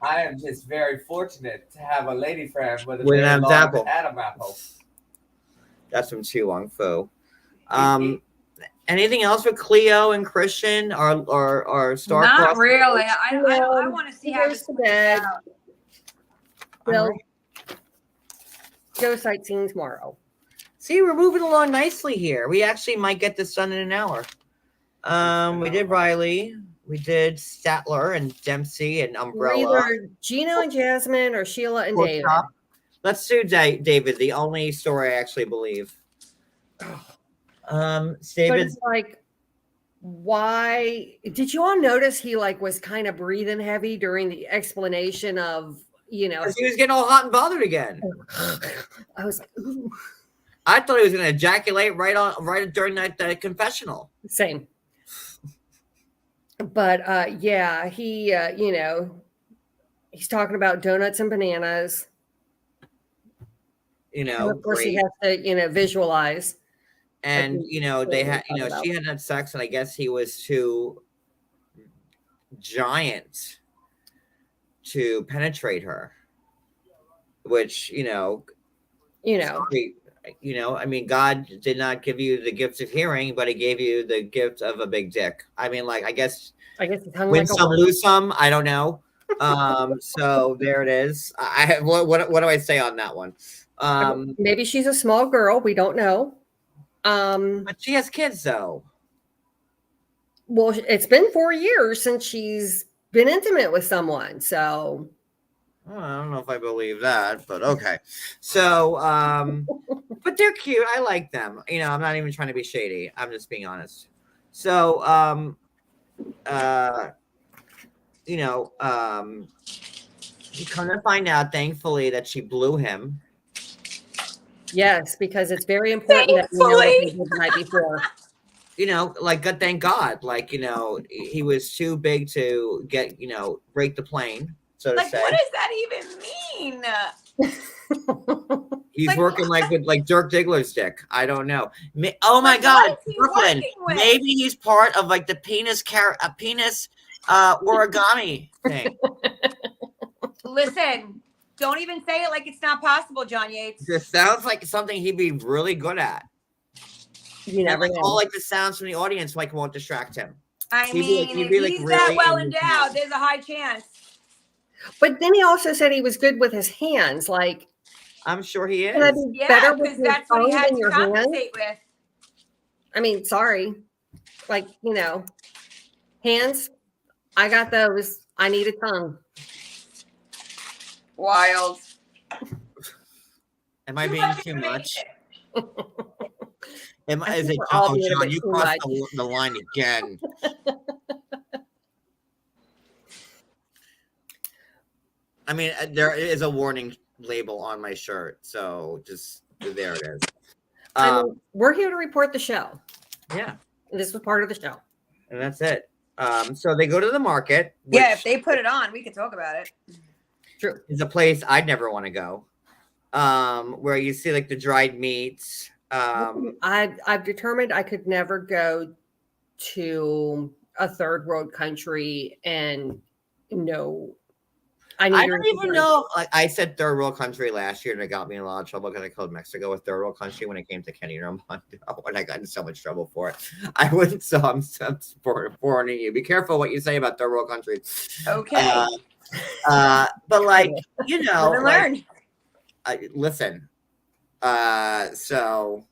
I am just very fortunate to have a lady friend with an Adam's apple. That's from Too Long Fu. Anything else with Cleo and Christian or Star? Not really. I want to see how this plays out. Well, go sightseeing tomorrow. See, we're moving along nicely here. We actually might get this done in an hour. We did Riley. We did Statler and Dempsey and Umbrella. Either Gino and Jasmine or Sheila and David. Let's do David, the only story I actually believe. David's like why did you all notice he like was kind of breathing heavy during the explanation of, you know, 'Cause he was getting all hot and bothered again. I was like, ooh. I thought he was going to ejaculate right during that confessional. Same. But yeah, he you know, he's talking about donuts and bananas. You And know, of course he great. has to, you know, visualize. And you know, they had, you know, about. she had sex, and I guess he was too giant to penetrate her. Which, you know, sorry, you know, I mean, God did not give you the gift of hearing, but He gave you the gift of a big dick. I mean, like, I guess it's hung win like some, lose some. I don't know. So there it is. What do I say on that one? Maybe she's a small girl. We don't know. But she has kids, though. Well, it's been 4 years since she's been intimate with someone. So I don't know if I believe that, but okay. So, but they're cute. I like them. You know, I'm not even trying to be shady. I'm just being honest. So, you know, you kind of find out, thankfully, that she blew him. yes, because it's very important that we know what they did the night before. You know, like, thank God. Like, you know, he was too big to get, you know, break the plane, so to Like, say. what does that even mean? He's Like, working like with like Dirk Diggler's dick. I don't know. Oh my Like, God, what is he Brooklyn. working with? Maybe he's part of like the penis origami thing. Listen, don't even say it like it's not possible, John Yates. This sounds like something he'd be really good at. You never And, like, know. all like the sounds from the audience like won't distract him. I He'd be, mean, like, he'd if be, like, he's really that well in the endowed, zone. there's a high chance. But then he also said he was good with his hands. Like, I'm sure he can I is. be Yeah, better with because your that's what he tongue had than to your hands? compensate with. I mean, sorry. Like, you know, hands, I got those. I need a tongue. Wild. Am I being too much? Is it? we're all Oh, being a John, bit you too crossed much. the line again. I mean, there is a warning label on my shirt, so just there it is. I mean, we're here to report the show. Yeah, This was part of the show. and that's it. So they go to the market, which Yeah, if they put it on, we could talk about it. True. is a place I'd never want to go. Where you see like the dried meats. I've determined I could never go to a third world country and no. I don't even know. Like I said, third world country last year, and it got me in a lot of trouble because I called Mexico a third world country when it came to Kenny Ramondo, and I got in so much trouble for it. I wouldn't. So I'm warning you. Be careful what you say about third world countries. Okay. But like you know, Live and like, learn. listen. So.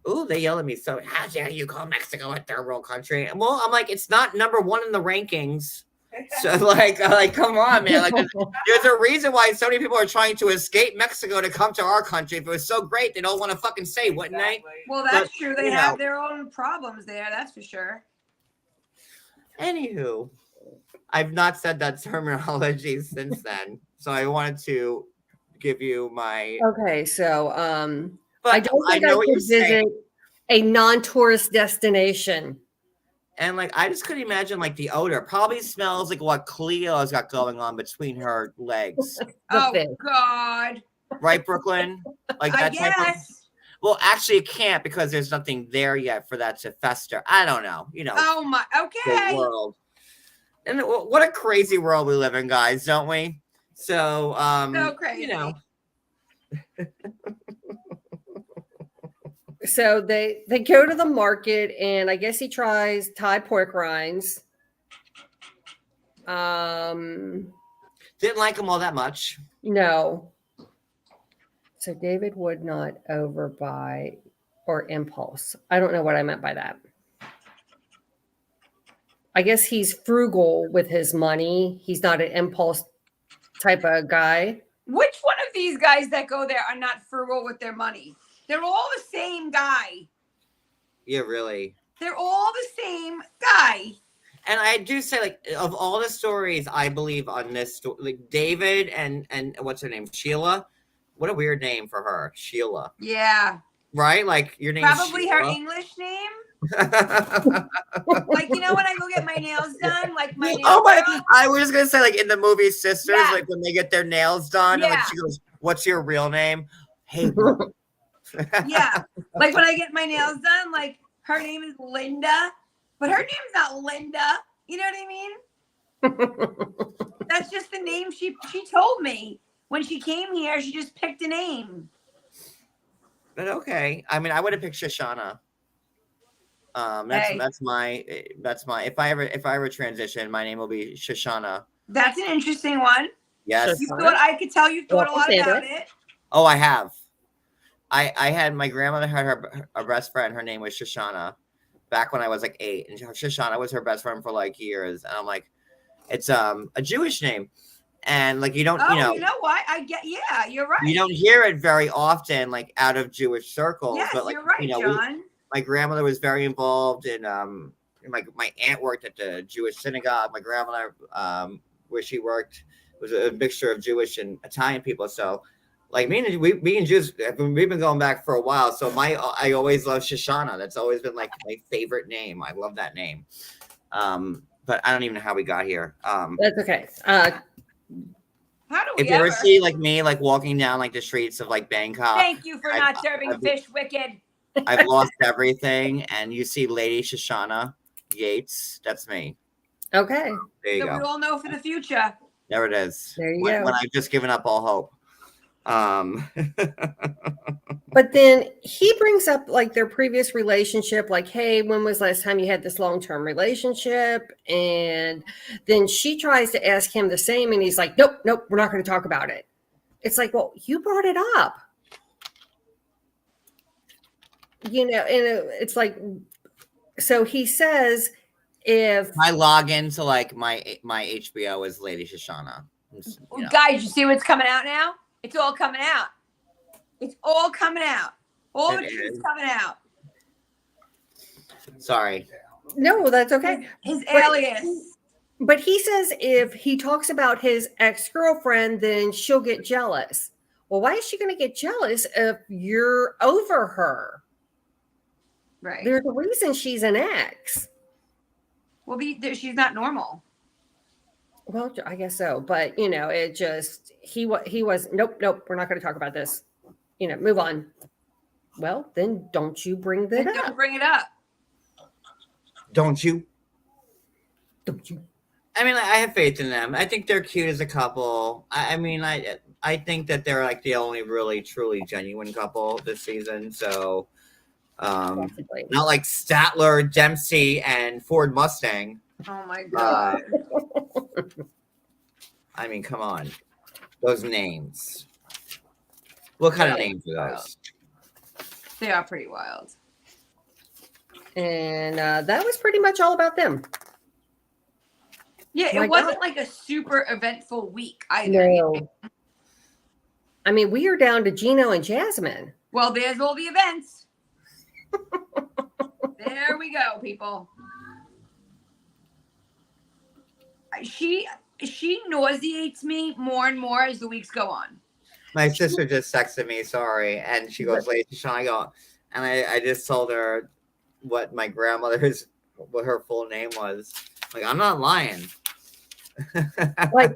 Ooh, they yell at me. So, how dare you call Mexico a third world country? Well, I'm like, it's not number one in the rankings. So, like, come on, man. Like, there's a reason why so many people are trying to escape Mexico to come to our country. If it was so great, they don't want to fucking say, wouldn't they? Well, that's But, true. They you have know. their own problems there. That's for sure. Anywho, I've not said that terminology since then. So I wanted to give you my. Okay, so But I don't think I know what could you're saying. visit a non-tourist destination. And like, I just couldn't imagine like the odor. Probably smells like what Cleo has got going on between her legs, Oh, fish. God. right, Brooklyn? Like I that type of. guess. Well, actually, it can't because there's nothing there yet for that to fester. I don't know. You know, Oh, my. the Okay. world. And what a crazy world we live in, guys, don't we? So, So crazy. you know. So they go to the market, and I guess he tries Thai pork rinds. Didn't like them all that much. No. So David would not overbuy or impulse. I don't know what I meant by that. I guess he's frugal with his money. He's not an impulse type of guy. Which one of these guys that go there are not frugal with their money? They're all the same guy. Yeah, really. They're all the same guy. And I do say, like, of all the stories I believe on this story, like David and what's her name, Sheila. What a weird name for her, Sheila. Yeah. Right? Like your name. Probably her English name. Like, you know, when I go get my nails done, like my nails. Oh my! I was just gonna say, like in the movie Sisters, Yeah. like when they get their nails done, and, like Yeah. she goes, "What's your real name?" Hey, bro. Yeah. Like when I get my nails done, like her name is Linda, but her name's not Linda. You know what I mean? That's just the name she told me when she came here. She just picked a name. But okay, I mean, I would have picked Shoshana. That's my if I ever transition, my name will be Shoshana. That's an interesting one. Yes. You thought I could tell you thought a lot about it. Oh, I have. I had my grandmother had her best friend. Her name was Shoshana. Back when I was like 8, and Shoshana was her best friend for like years. And I'm like, it's a Jewish name, and like you know what? Yeah, you're right. You don't hear it very often, like out of Jewish circles. Yes, but like you're right, John. My grandmother was very involved in my aunt worked at the Jewish synagogue. My grandmother where she worked was a mixture of Jewish and Italian people. So like me and Jews, we've been going back for a while. So I always love Shoshana. That's always been like my favorite name. I love that name. But I don't even know how we got here. That's okay. How do we if you ever see like me like walking down like the streets of like Bangkok. Thank you for not serving fish, wicked. I've lost everything, and you see Lady Shoshana Yates. That's me. Okay. There you So go. we all know for the future. There it is. There you when go. I've just given up all hope. But then he brings up like their previous relationship, like, hey, when was last time you had this long-term relationship? And then she tries to ask him the same, and he's like, nope, we're not going to talk about it. It's like, well, you brought it up. You know, and it's like, so he says, if I log into like my HBO is Lady Shoshana. You know. Guys, you see what's coming out now? It's all coming out. It's all coming out. All the truth's coming out. Sorry. No, that's okay. His alias. But he says if he talks about his ex-girlfriend, then she'll get jealous. Well, why is she going to get jealous if you're over her? Right. There's a reason she's an ex. Well, she's not normal. Well, I guess so. But, you know, it just, he was, nope, we're not going to talk about this. You know, move on. Well, then don't you bring that up. Don't bring it up. Don't you? Don't you? I mean, I have faith in them. I think they're cute as a couple. I mean, I think that they're like the only really, truly genuine couple this season. So, not like Statler, Dempsey, and Ford Mustang. Oh my God. I mean, come on. Those names. What kind of names are those? They are pretty wild. And that was pretty much all about them. Yeah, it wasn't like a super eventful week either. No. I mean, we are down to Gino and Jasmine. Well, there's all the events. There we go, people. She nauseates me more and more as the weeks go on. My sister just texted me, sorry, and she goes, Lady Shoshana, I go, and I just told her what my grandmother's, what her full name was. Like, I'm not lying. Like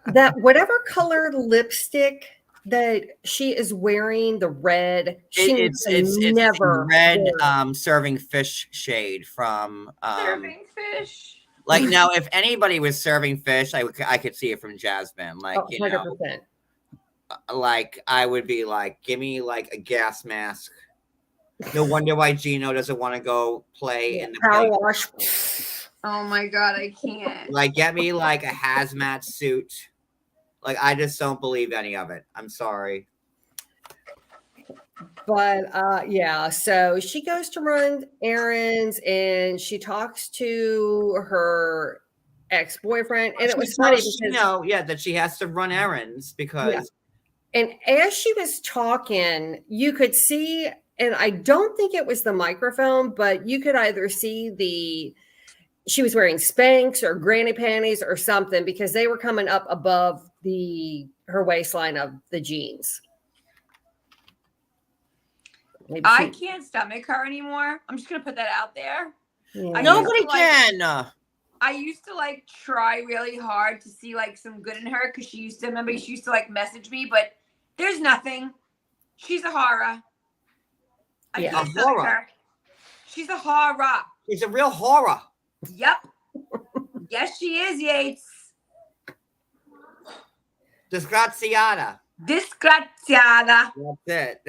that, whatever colored lipstick that she is wearing, the red, it's never red serving fish shade from Serving fish. like now if anybody was serving fish, I could see it from Jasmine. Like, you know, 100%. like I would be like, give me like a gas mask. No wonder why Gino doesn't want to go play in the power wash. Oh my God, I can't. Like, get me like a hazmat suit. Like, I just don't believe any of it. I'm sorry. But yeah, so she goes to run errands and she talks to her ex-boyfriend, and it was funny because that she has to run errands because and as she was talking, you could see and I don't think it was the microphone, but you could either see she was wearing Spanx or granny panties or something, because they were coming up above her waistline of the jeans. Maybe I can't stomach her anymore. I'm just gonna put that out there. Yeah. Nobody can. I used to like try really hard to see like some good in her, because she used to like message me, but there's nothing. She's a horror. I Yeah. can't A stomach horror. her. She's a horror. She's a real horror. Yep. Yes, she is, Yates. Disgraziata. Disgraziata. That's it.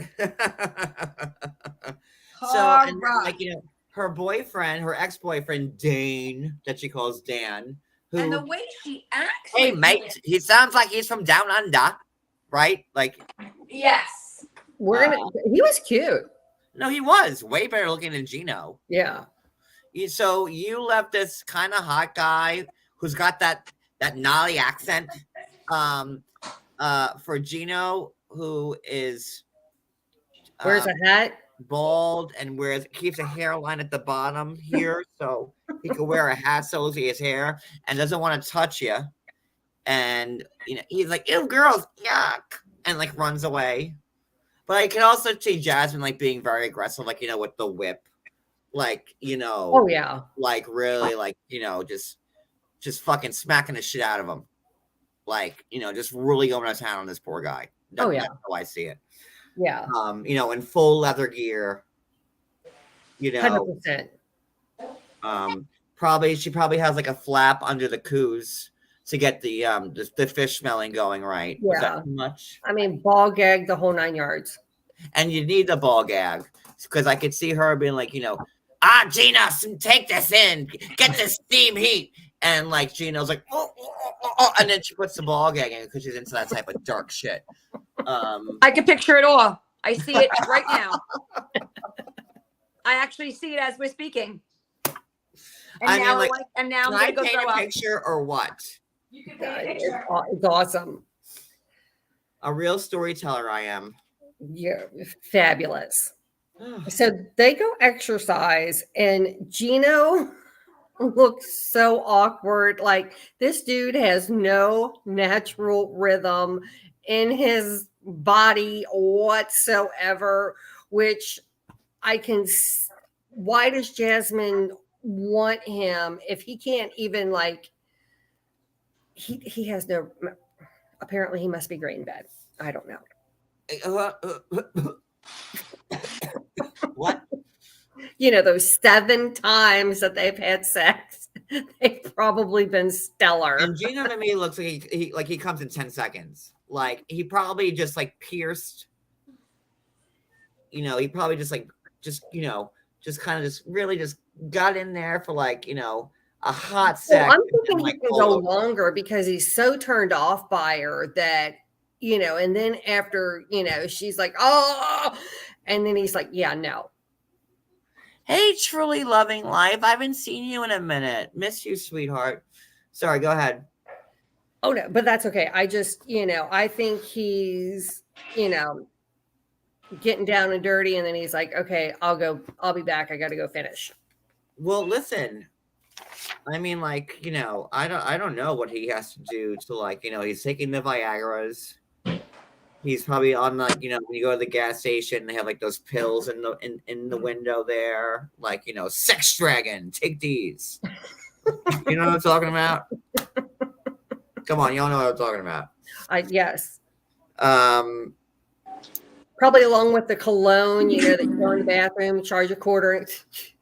Horror. And like, you know, her boyfriend, her ex-boyfriend, Dane, that she calls Dan, who, and the way she acts. hey, like mate, he sounds like he's from down under, right? Like, yes. He was cute. no, he was way better looking than Gino. Yeah. So you left this kind of hot guy who's got that gnarly accent for Gino, who is Wears a hat. bald and keeps a hairline at the bottom here, so he could wear a hat so you see his hair, and doesn't want to touch you. And you know, he's like, "Ew, girls, yuck," and like runs away. But I can also see Jasmine like being very aggressive, like, you know, with the whip, like, you know, Oh yeah. like really, like, you know, just fucking smacking the shit out of him, like, you know, just really going to town on this poor guy. Oh, yeah. That's how I see it. Yeah. You know, in full leather gear, you know, 100%. she probably has like a flap under the coos to get the fish smelling going right. Yeah. Was that too much? I mean, ball gag the whole 9 yards. And you need the ball gag, because I could see her being like, you know, Gina, take this in, get this steam heat. And like Gina's like, oh, and then she puts the ball gag in because she's into that type of dark shit. I can picture it all. I see it right now. I actually see it as we're speaking. And I now, mean, like, and now I'm can I gonna go paint throw a up. picture or what? You can paint a picture. It's awesome. A real storyteller I am. Yeah, fabulous. So they go exercise, and Gino looks so awkward. Like, this dude has no natural rhythm in his body whatsoever, which why does Jasmine want him if he can't even, like, he has no, apparently he must be great in bed. I don't know. What? You know, those 7 times that they've had sex, they've probably been stellar. And Gino to me looks like he comes in 10 seconds. Like, he probably just like pierced. You know, he probably just you know, just kind of just really just got in there for, like, you know, a hot second. Well, I'm thinking and, like, he can go longer because he's so turned off by her that, you know, and then after, you know, she's like, oh, and then he's like, yeah, no. Hey, truly loving life. I haven't seen you in a minute. Miss you, sweetheart. Sorry, go ahead. Oh, no, but that's okay. I just, you know, I think he's, you know, getting down and dirty. And then he's like, okay, I'll be back. I got to go finish. Well, listen, I mean, like, you know, I don't know what he has to do to, like, you know, he's taking the Viagra's. He's probably on, like, you know, when you go to the gas station, they have like those pills in the window there, like, you know, sex dragon, take these. You know what I'm talking about? Come on, y'all know what I'm talking about. Yes. Um, Probably along with the cologne, you know, that you go in the bathroom, charge $0.25.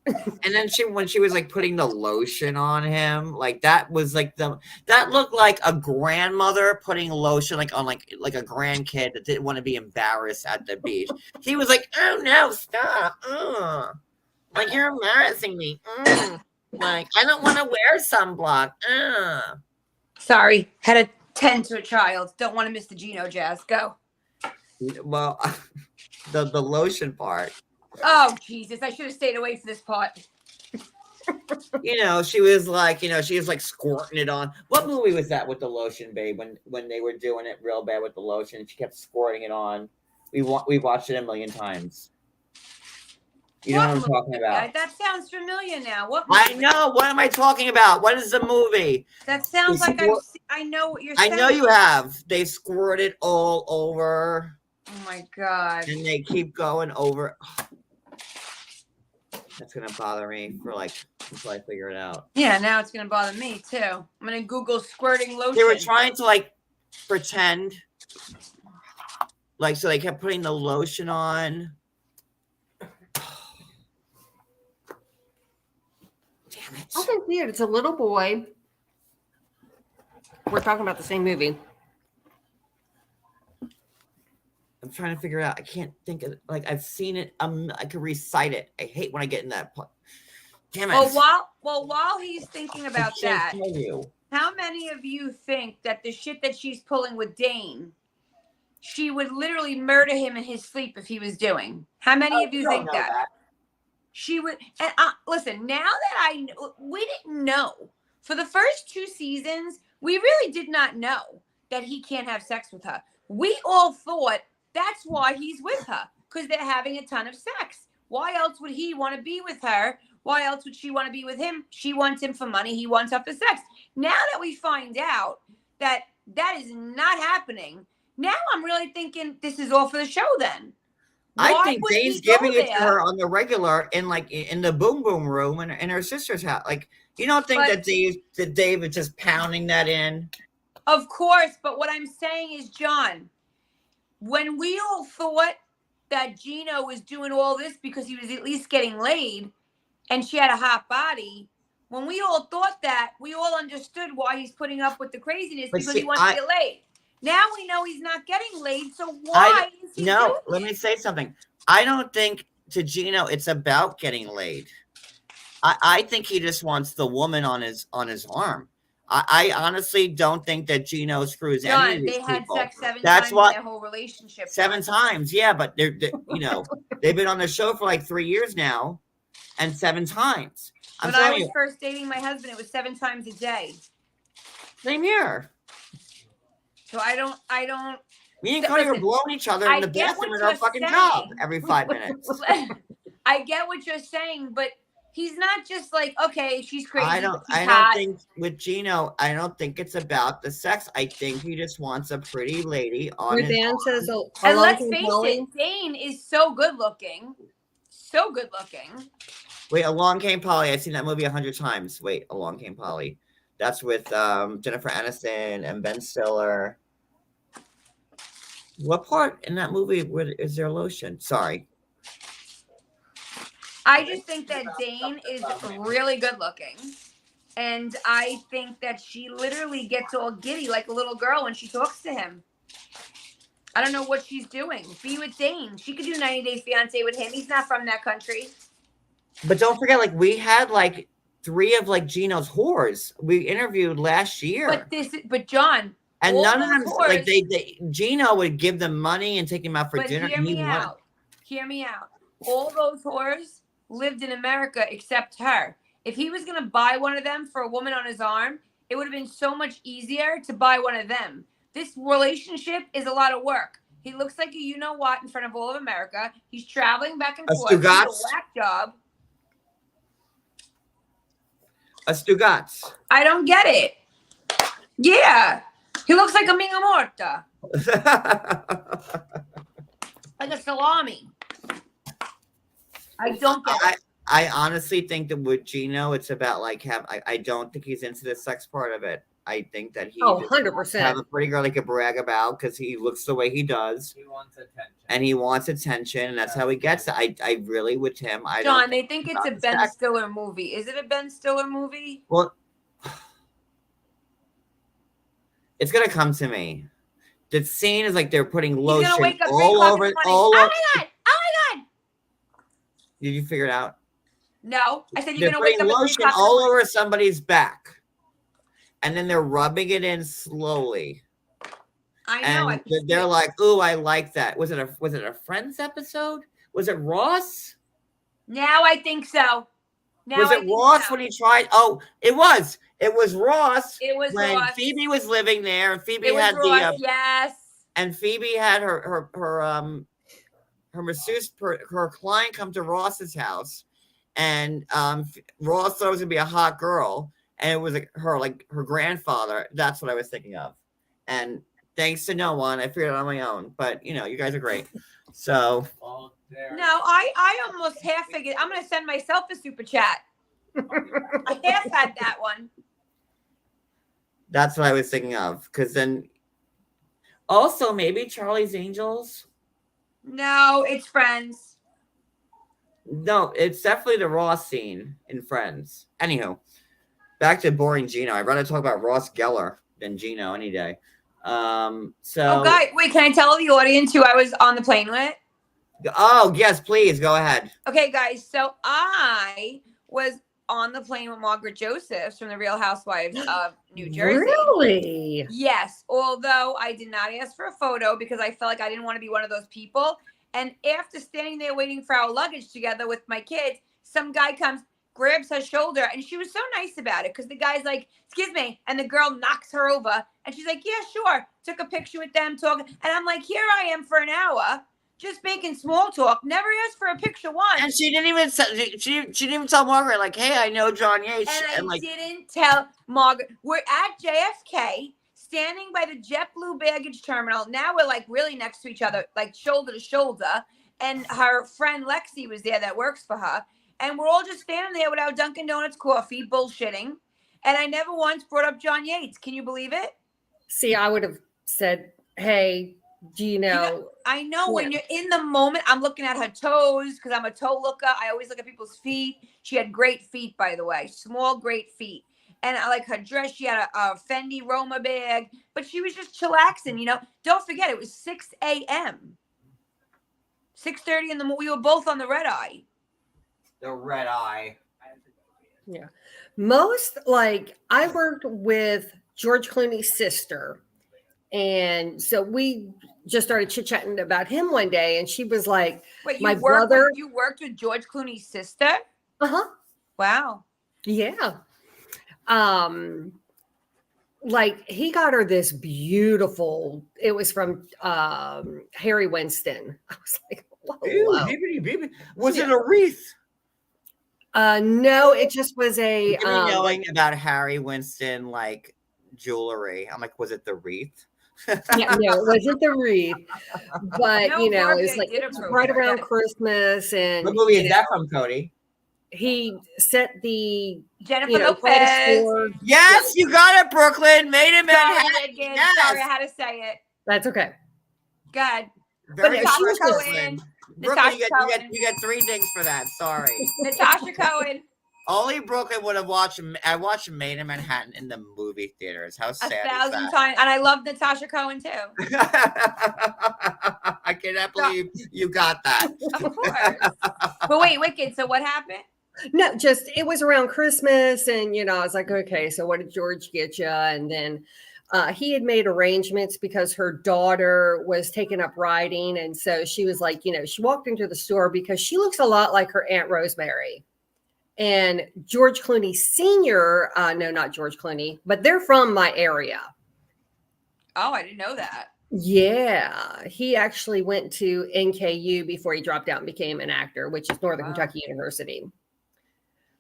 and then when she was like putting the lotion on him, like that was like that looked like a grandmother putting lotion like on like a grandkid that didn't want to be embarrassed at the beach. He was like, oh no, stop. Like, you're embarrassing me. Like, I don't want to wear sunblock. Sorry, had to tend to a child. Don't want to miss the Gino Jazz. Go. Well, the lotion part. Oh, Jesus. I should have stayed away from this part. You know, she was like, you know, she was like squirting it on. What movie was that with the lotion, babe? When they were doing it real bad with the lotion, she kept squirting it on. We watched it a million times. You know What what I'm movie? talking about. That sounds familiar now. What I movie? know. What am I talking about? What is the movie? That sounds like Squirt- I know what you're I saying. know you have. They squirt it all over, Oh my god. and they keep going over. That's gonna bother me for like until I figure it out. Yeah, now it's gonna bother me too. I'm gonna Google squirting lotion. They were trying to like pretend, like so they kept putting the lotion on. Damn it! I can see it. It's a little boy. We're talking about the same movie. I'm trying to figure it out. I can't think of like I've seen it. I could recite it. I hate when I get in that. Damn it! While he's thinking about I can't that, tell you. how many of you think that the shit that she's pulling with Dane, she would literally murder him in his sleep if he was doing? How many of you don't think know that? She would? And listen, now that we didn't know for the first 2 seasons, we really did not know that he can't have sex with her. We all thought that's why he's with her, because they're having a ton of sex. Why else would he want to be with her? Why else would she want to be with him? She wants him for money. He wants her for sex. Now that we find out that that is not happening, now I'm really thinking this is all for the show then. I think would he Dane's go giving it to there? her on the regular in the boom boom room in her sister's house. Like you don't think But- that Dave is just pounding that in? Of course, but what I'm saying is, John, when we all thought that Gino was doing all this because he was at least getting laid and she had a hot body, when we all thought that, we all understood why he's putting up with the craziness But because see, he wants to get laid. Now we know he's not getting laid, so why is he doing Let it? me say something. I don't think to Gino it's about getting laid. I think he just wants the woman on his arm. I honestly don't think that Gino screws any of John, these they had people. sex 7 That's times what- in their whole relationship. 7 times, yeah, but they're you know they've been on the show for like 3 years now, and 7 times. I'm When I telling was you, first dating my husband, it was 7 times a day. same here. So I don't. Me and Cody were Listen, blowing each other I in the get bathroom what at our you're fucking saying. job every 5 minutes. I get what you're saying, but he's not just like, okay, she's crazy. I but don't she's hot. think with Gino, I don't think it's about the sex. I think he just wants a pretty lady on his Dan says, And let's face it, Dane is so good looking. So good looking. Wait, Along Came Polly. I've seen that movie 100 times. Wait, Along Came Polly. That's with Jennifer Aniston and Ben Stiller. What part in that movie is there lotion? Sorry. I just think that Dane is really good looking. And I think that she literally gets all giddy like a little girl when she talks to him. I don't know what she's doing. Be with Dane. She could do 90 Days Fiancé with him. He's not from that country. But don't forget, like, we had like 3 of like Gino's whores we interviewed last year. But John, And all none of those them, whores- like Gino would give them money and take them out for but dinner. hear me out. Hear me out. All those whores lived in America except her. If he was going to buy one of them for a woman on his arm, it would have been so much easier to buy one of them. This relationship is a lot of work. He looks like a you-know-what in front of all of America. He's traveling back and forth. He's a whack job. A Stugats. I don't get it. Yeah. He looks like a minga morta. Like a salami. I don't get it. I honestly think that with Gino, it's about like I don't think he's into the sex part of it. I think that he 100%. have a pretty girl he could brag about because he looks the way he does. He wants attention. And he wants attention, and that's how he gets it. I really with him. John, they think it's a about Ben sex. Stiller movie. Is it a Ben Stiller movie? Well, it's gonna come to me. The scene is like they're putting lotion He's gonna wake up 3 all o'clock in over. the morning. All Oh over. my god! Oh my god! Did you figure it out? No, I said They're you're gonna wake putting up at 3 lotion o'clock. all over somebody's back, and then they're rubbing it in slowly. I know. And they're like, "Ooh, I like that." Was it a Friends episode? Was it Ross? Now I think so. Now Was I it think Ross so. when he tried? Oh, it was. It was Ross. It was when Ross. Phoebe was living there, and Phoebe It was had Ross. the Yes. and Phoebe had her her masseuse, her client come to Ross's house, and Ross thought it was gonna be a hot girl, and it was her grandfather. That's what I was thinking of. And thanks to no one, I figured it out on my own. But you guys are great. So Oh, there. No, I almost half figured. I'm gonna send myself a super chat. I half had that one. that's what I was thinking of. Because then, also maybe Charlie's Angels. No, it's Friends. No, it's definitely the Ross scene in Friends. Anywho, back to boring Gino. I'd rather talk about Ross Geller than Gino any day. Oh, guys, wait, can I tell the audience who I was on the plane with? Oh, yes, please go ahead. Okay, guys, so I was on the plane with Margaret Josephs from the Real Housewives of New Jersey. Really? Yes, although I did not ask for a photo because I felt like I didn't want to be one of those people. And after standing there waiting for our luggage together with my kids, some guy comes, grabs her shoulder, and she was so nice about it because the guy's like, excuse me, and the girl knocks her over, and she's like, yeah, sure. Took a picture with them, talking, and I'm like, here I am for an hour, just making small talk, never asked for a picture once. And she didn't even tell Margaret, like, hey, I know John Yates. And I didn't tell Margaret. We're at JFK, standing by the JetBlue baggage terminal. Now we're like really next to each other, like shoulder to shoulder. And her friend Lexi was there that works for her. And we're all just standing there with our Dunkin' Donuts coffee, bullshitting. And I never once brought up John Yates. Can you believe it? See, I would have said, hey, do you know? I know when you're in the moment, I'm looking at her toes because I'm a toe looker. I always look at people's feet. She had great feet, by the way, small, great feet. And I like her dress. She had a Fendi Roma bag, but she was just chillaxing, Don't forget, it was 6 a.m. 6:30 in the morning. We were both on the red eye. The red eye. Yeah. I worked with George Clooney's sister. And so we just started chit-chatting about him one day. And she was like, wait, my brother. You worked with George Clooney's sister? Uh-huh. Wow. Yeah. He got her this beautiful, it was from Harry Winston. I was like, whoa. Ew, was it a wreath? No, it just was a knowing about Harry Winston jewelry. I'm like, was it the wreath? Yeah, no, it wasn't the wreath. But it's right around Christmas. And what movie is that from, Cody? He set the Jennifer Lopez. Yes, you got it, Brooklyn. Made in Manhattan. Yes. Sorry, I had to say it. That's okay. Good. Very Natasha Cohen. Brooklyn, you get 3 dings for that. Sorry. Natasha Cohen. Only Brooklyn would have watched. I watched Made in Manhattan in the movie theaters. How sad 1,000 is that? times, and I love Natasha Cohen too. I cannot believe you got that. Of course. But wait, Wicked. So what happened? No, just it was around Christmas, and I was like, okay, so what did George get you? And then he had made arrangements because her daughter was taking up riding, and so she was like, she walked into the store because she looks a lot like her Aunt Rosemary. And George Clooney Sr., no, not George Clooney, but they're from my area. Oh, I didn't know that. Yeah, he actually went to NKU before he dropped out and became an actor, which is Northern Kentucky University.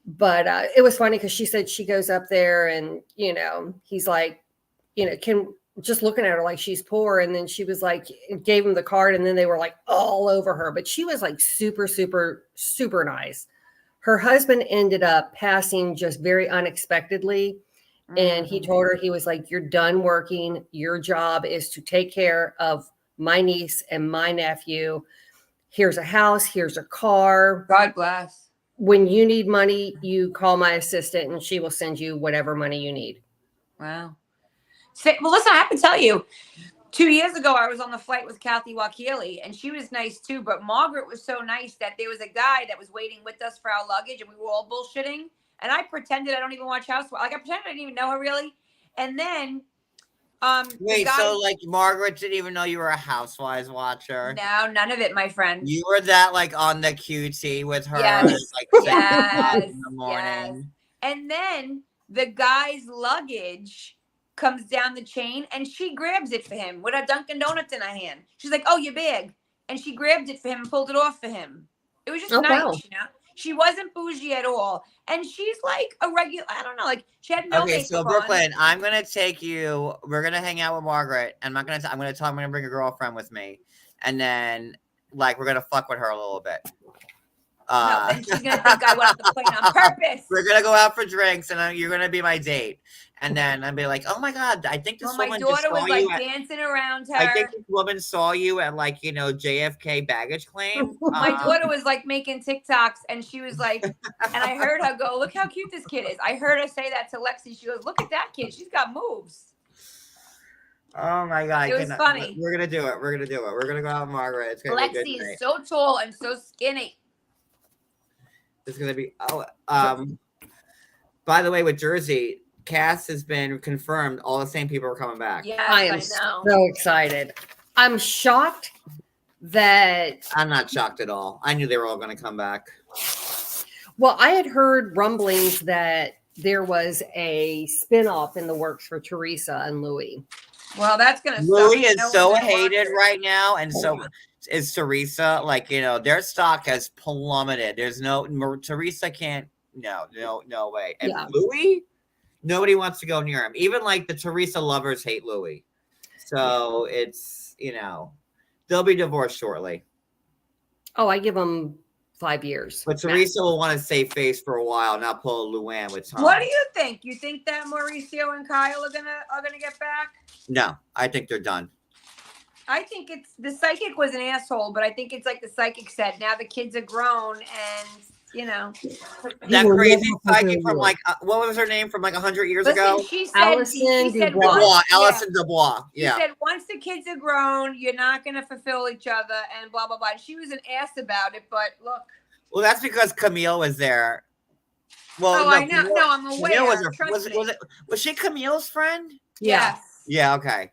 But it was funny because she said she goes up there and, he's like, just looking at her like she's poor. And then she was like, gave him the card, and then they were like all over her. But she was like super, super, super nice. Her husband ended up passing just very unexpectedly. And he told her, he was like, you're done working. Your job is to take care of my niece and my nephew. Here's a house. Here's a car. God bless. When you need money, you call my assistant and she will send you whatever money you need. Wow. Well, listen, I have to tell you, 2 years ago, I was on the flight with Kathy Wakili, and she was nice too. But Margaret was so nice that there was a guy that was waiting with us for our luggage, and we were all bullshitting. And I pretended I don't even watch Housewives. I pretended I didn't even know her really. And then, wait, so Margaret didn't even know you were a Housewives watcher? No, none of it, my friend. You were that on the QT with her, yes. in the morning. Yes. And then the guy's luggage comes down the chain, and she grabs it for him with a Dunkin' Donuts in her hand. She's like, "Oh, your bag." and she grabbed it for him and pulled it off for him. It was just Oh, nice, wow. you know. She wasn't bougie at all, and she's like a regular. I don't know, like she had no Okay, makeup so on. Brooklyn, I'm gonna take you. We're gonna hang out with Margaret. I'm not gonna. I'm gonna talk. I'm gonna bring a girlfriend with me, and then like we're gonna fuck with her a little bit. No, then she's gonna think I went on the plane on purpose. We're gonna go out for drinks, and you're gonna be my date. And then I'll be like, "Oh my god, I think this Well, my woman just daughter saw was like you." dancing around her. I think this woman saw you at like JFK baggage claim. My daughter was like making TikToks, and she was like, and I heard her go, "Look how cute this kid is." I heard her say that to Lexi. She goes, "Look at that kid. She's got moves." Oh my god, It was funny. We're gonna do it. We're gonna do it. We're gonna go out with Margaret. It's gonna be a good Lexi night. is so tall and so skinny. It's gonna be. By the way, with Jersey, cast has been confirmed. All the same people are coming back. Yes, I I am know. so excited. I'm shocked that, I'm not shocked at all. I knew they were all gonna come back. well, I had heard rumblings that there was a spinoff in the works for Teresa and Louis. Well, that's gonna. Louis suck. is No so one's gonna watch hated it. right now, and so is Teresa. Like their stock has plummeted. There's Teresa can't. No way. And Yeah. Louis, nobody wants to go near him. Even like the Teresa lovers hate Louis. So it's they'll be divorced shortly. Oh, I give them 5 years. But Teresa will want to save face for a while, not pull a Luann with Tom. What do you think? You think that Mauricio and Kyle are gonna get back? No, I think they're done. I think it's the psychic was an asshole, but I think it's like the psychic said. Now the kids are grown, and That will crazy never psychic forgive from you. like what was her name from like 100 years listen, ago? she said Allison she said Dubois. once- Dubois, yeah. Allison Dubois. She Yeah. said once the kids are grown, you're not gonna fulfill each other, and blah blah blah. And she was an ass about it, but look. Well, that's because Camille was there. Well, Oh, I know. No, I'm Camille aware. was, Trust me. was she Camille's friend? Yeah. Yes. Yeah. Okay.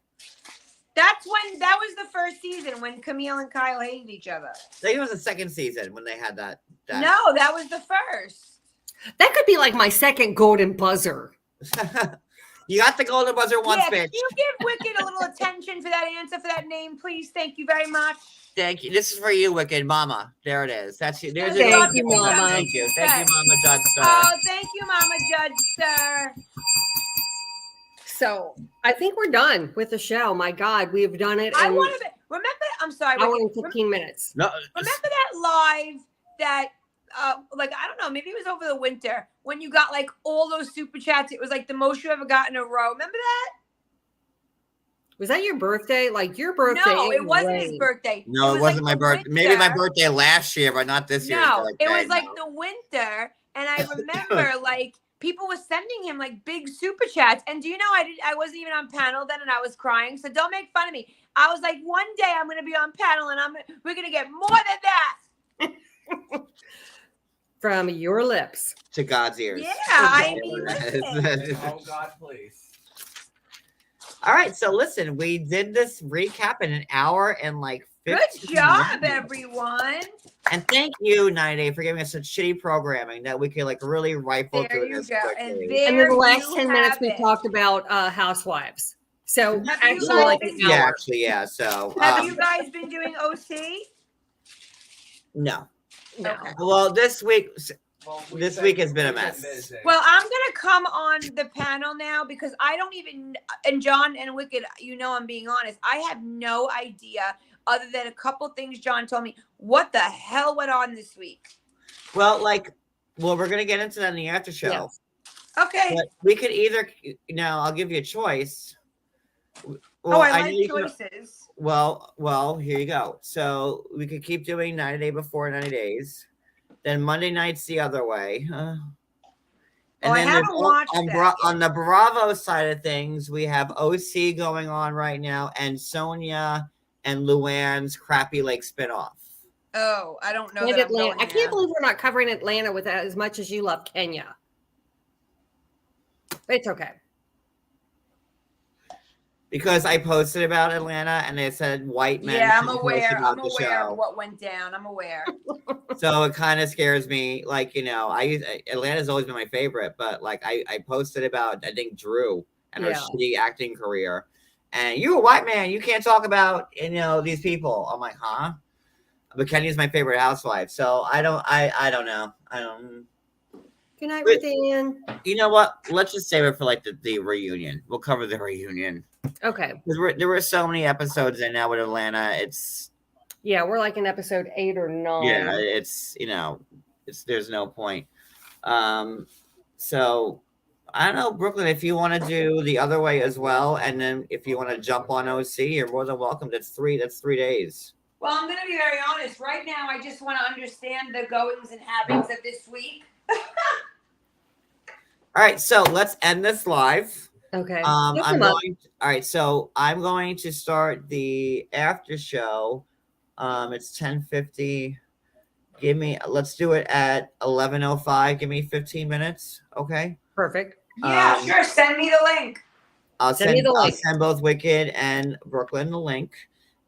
That was the first season when Camille and Kyle hated each other. I think it was the second season when they had that. No, that was the first. That could be like my second golden buzzer. You got the golden buzzer once, Yeah, bitch. can you give Wicked a little attention for that answer for that name, please? Thank you very much. Thank you. This is for you, Wicked Mama. There it is. That's you. There's Thank your you, Mama. Thank you. Thank you, Mama Judster. Oh, thank you, Mama Judge, sir. So I think we're done with the show. My God, we've done it I in want to remember. I'm sorry. hour Wicked, and 15 minutes. No, remember that live that like I don't know, maybe it was over the winter when you got like all those super chats. It was like the most you ever got in a row. Remember that? Was that your birthday? Like your birthday? No, it wasn't great. his birthday. no, it was wasn't like my the birthday. Maybe my winter. birthday last year, but not this year. No, it was like the winter, and I remember like people were sending him like big super chats. And do you know I wasn't even on panel then, and I was crying. So don't make fun of me. I was like, one day I'm gonna be on panel, and we're gonna get more than that. From your lips. to God's ears. Yeah, I mean, listen. Oh God, please. All right, so listen, we did this recap in an hour and like 15 Good job, minutes. everyone. And thank you, 90 Day, for giving us such shitty programming that we could like really rifle There through you this go. quickly. And And there then the last you 10 minutes have we it. talked about Housewives. So Have you actually guys like been an doing- Yeah, hour. actually, yeah. So Have you guys been doing OC? no. No. Okay. Well, this week Well, This week has been a mess. busy. Well, I'm gonna come on the panel now because I don't even, and John and Wicked, I'm being honest. I have no idea other than a couple things John told me. What the hell went on this week? Well, we're gonna get into that in the after show. Yes. Okay. But we could either I'll give you a choice. I know like you can- choices. Well, here you go. So we could keep doing 90 Day before 90 days. Then Monday night's the other way. And I then haven't watched that on the Bravo side of things, we have OC going on right now and Sonia and Luann's Crappy Lake spinoff. Oh, I don't know. And That I'm Atlanta. going I can't there. believe we're not covering Atlanta with that as much as you love Kenya. It's okay. Because I posted about Atlanta and they said white men. Yeah, I'm should post aware. about I'm the aware show. of what went down. I'm aware. So it kind of scares me. Atlanta's always been my favorite, but I posted about, I think, Drew and her Yeah. shitty acting career. And you're a white man, you can't talk about, these people. I'm like, huh? But Kenya's my favorite housewife, so I don't know. I don't. Good night, But- Ruth Ann. You know what? Let's just save it for like the reunion. We'll cover the reunion. Okay. There were so many episodes, and now with Atlanta, it's Yeah, we're like in episode 8 or 9. yeah, it's there's no point. So I don't know, Brooklyn, if you want to do the other way as well, and then if you want to jump on OC, you're more than welcome. That's 3 days. Well, I'm going to be very honest. Right now, I just want to understand the goings and havings of this week. All right, so let's end this live. Okay. All right, so I'm going to start the after show. It's 10:50. Let's do it at 11:05. Give me 15 minutes, okay? Perfect. Yeah, sure. Send me the link. I'll Send me the I'll link. send both Wicked and Brooklyn the link,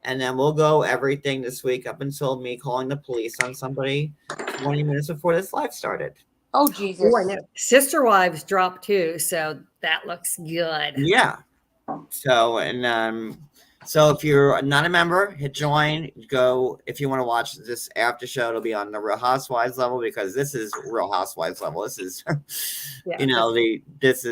and then we'll go everything this week up until me calling the police on somebody 20 minutes before this live started. Oh, Jesus. Oh, I know. Sister Wives dropped too, so that looks good. Yeah. So so if you're not a member, hit join. Go if you want to watch this after show. It'll be on the Real Housewives level because this is Real Housewives level. This is, Yeah. there's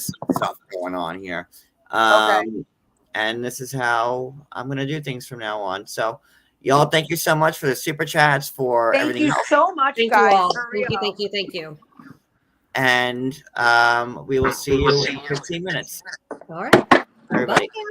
some stuff going on here. And this is how I'm gonna do things from now on. So, y'all, thank you so much for the super chats for Thank everything you else. so much, Thank guys. you all. For Thank you, real. thank you, thank you. And we will see you in 15 minutes. All right. Everybody. Bye.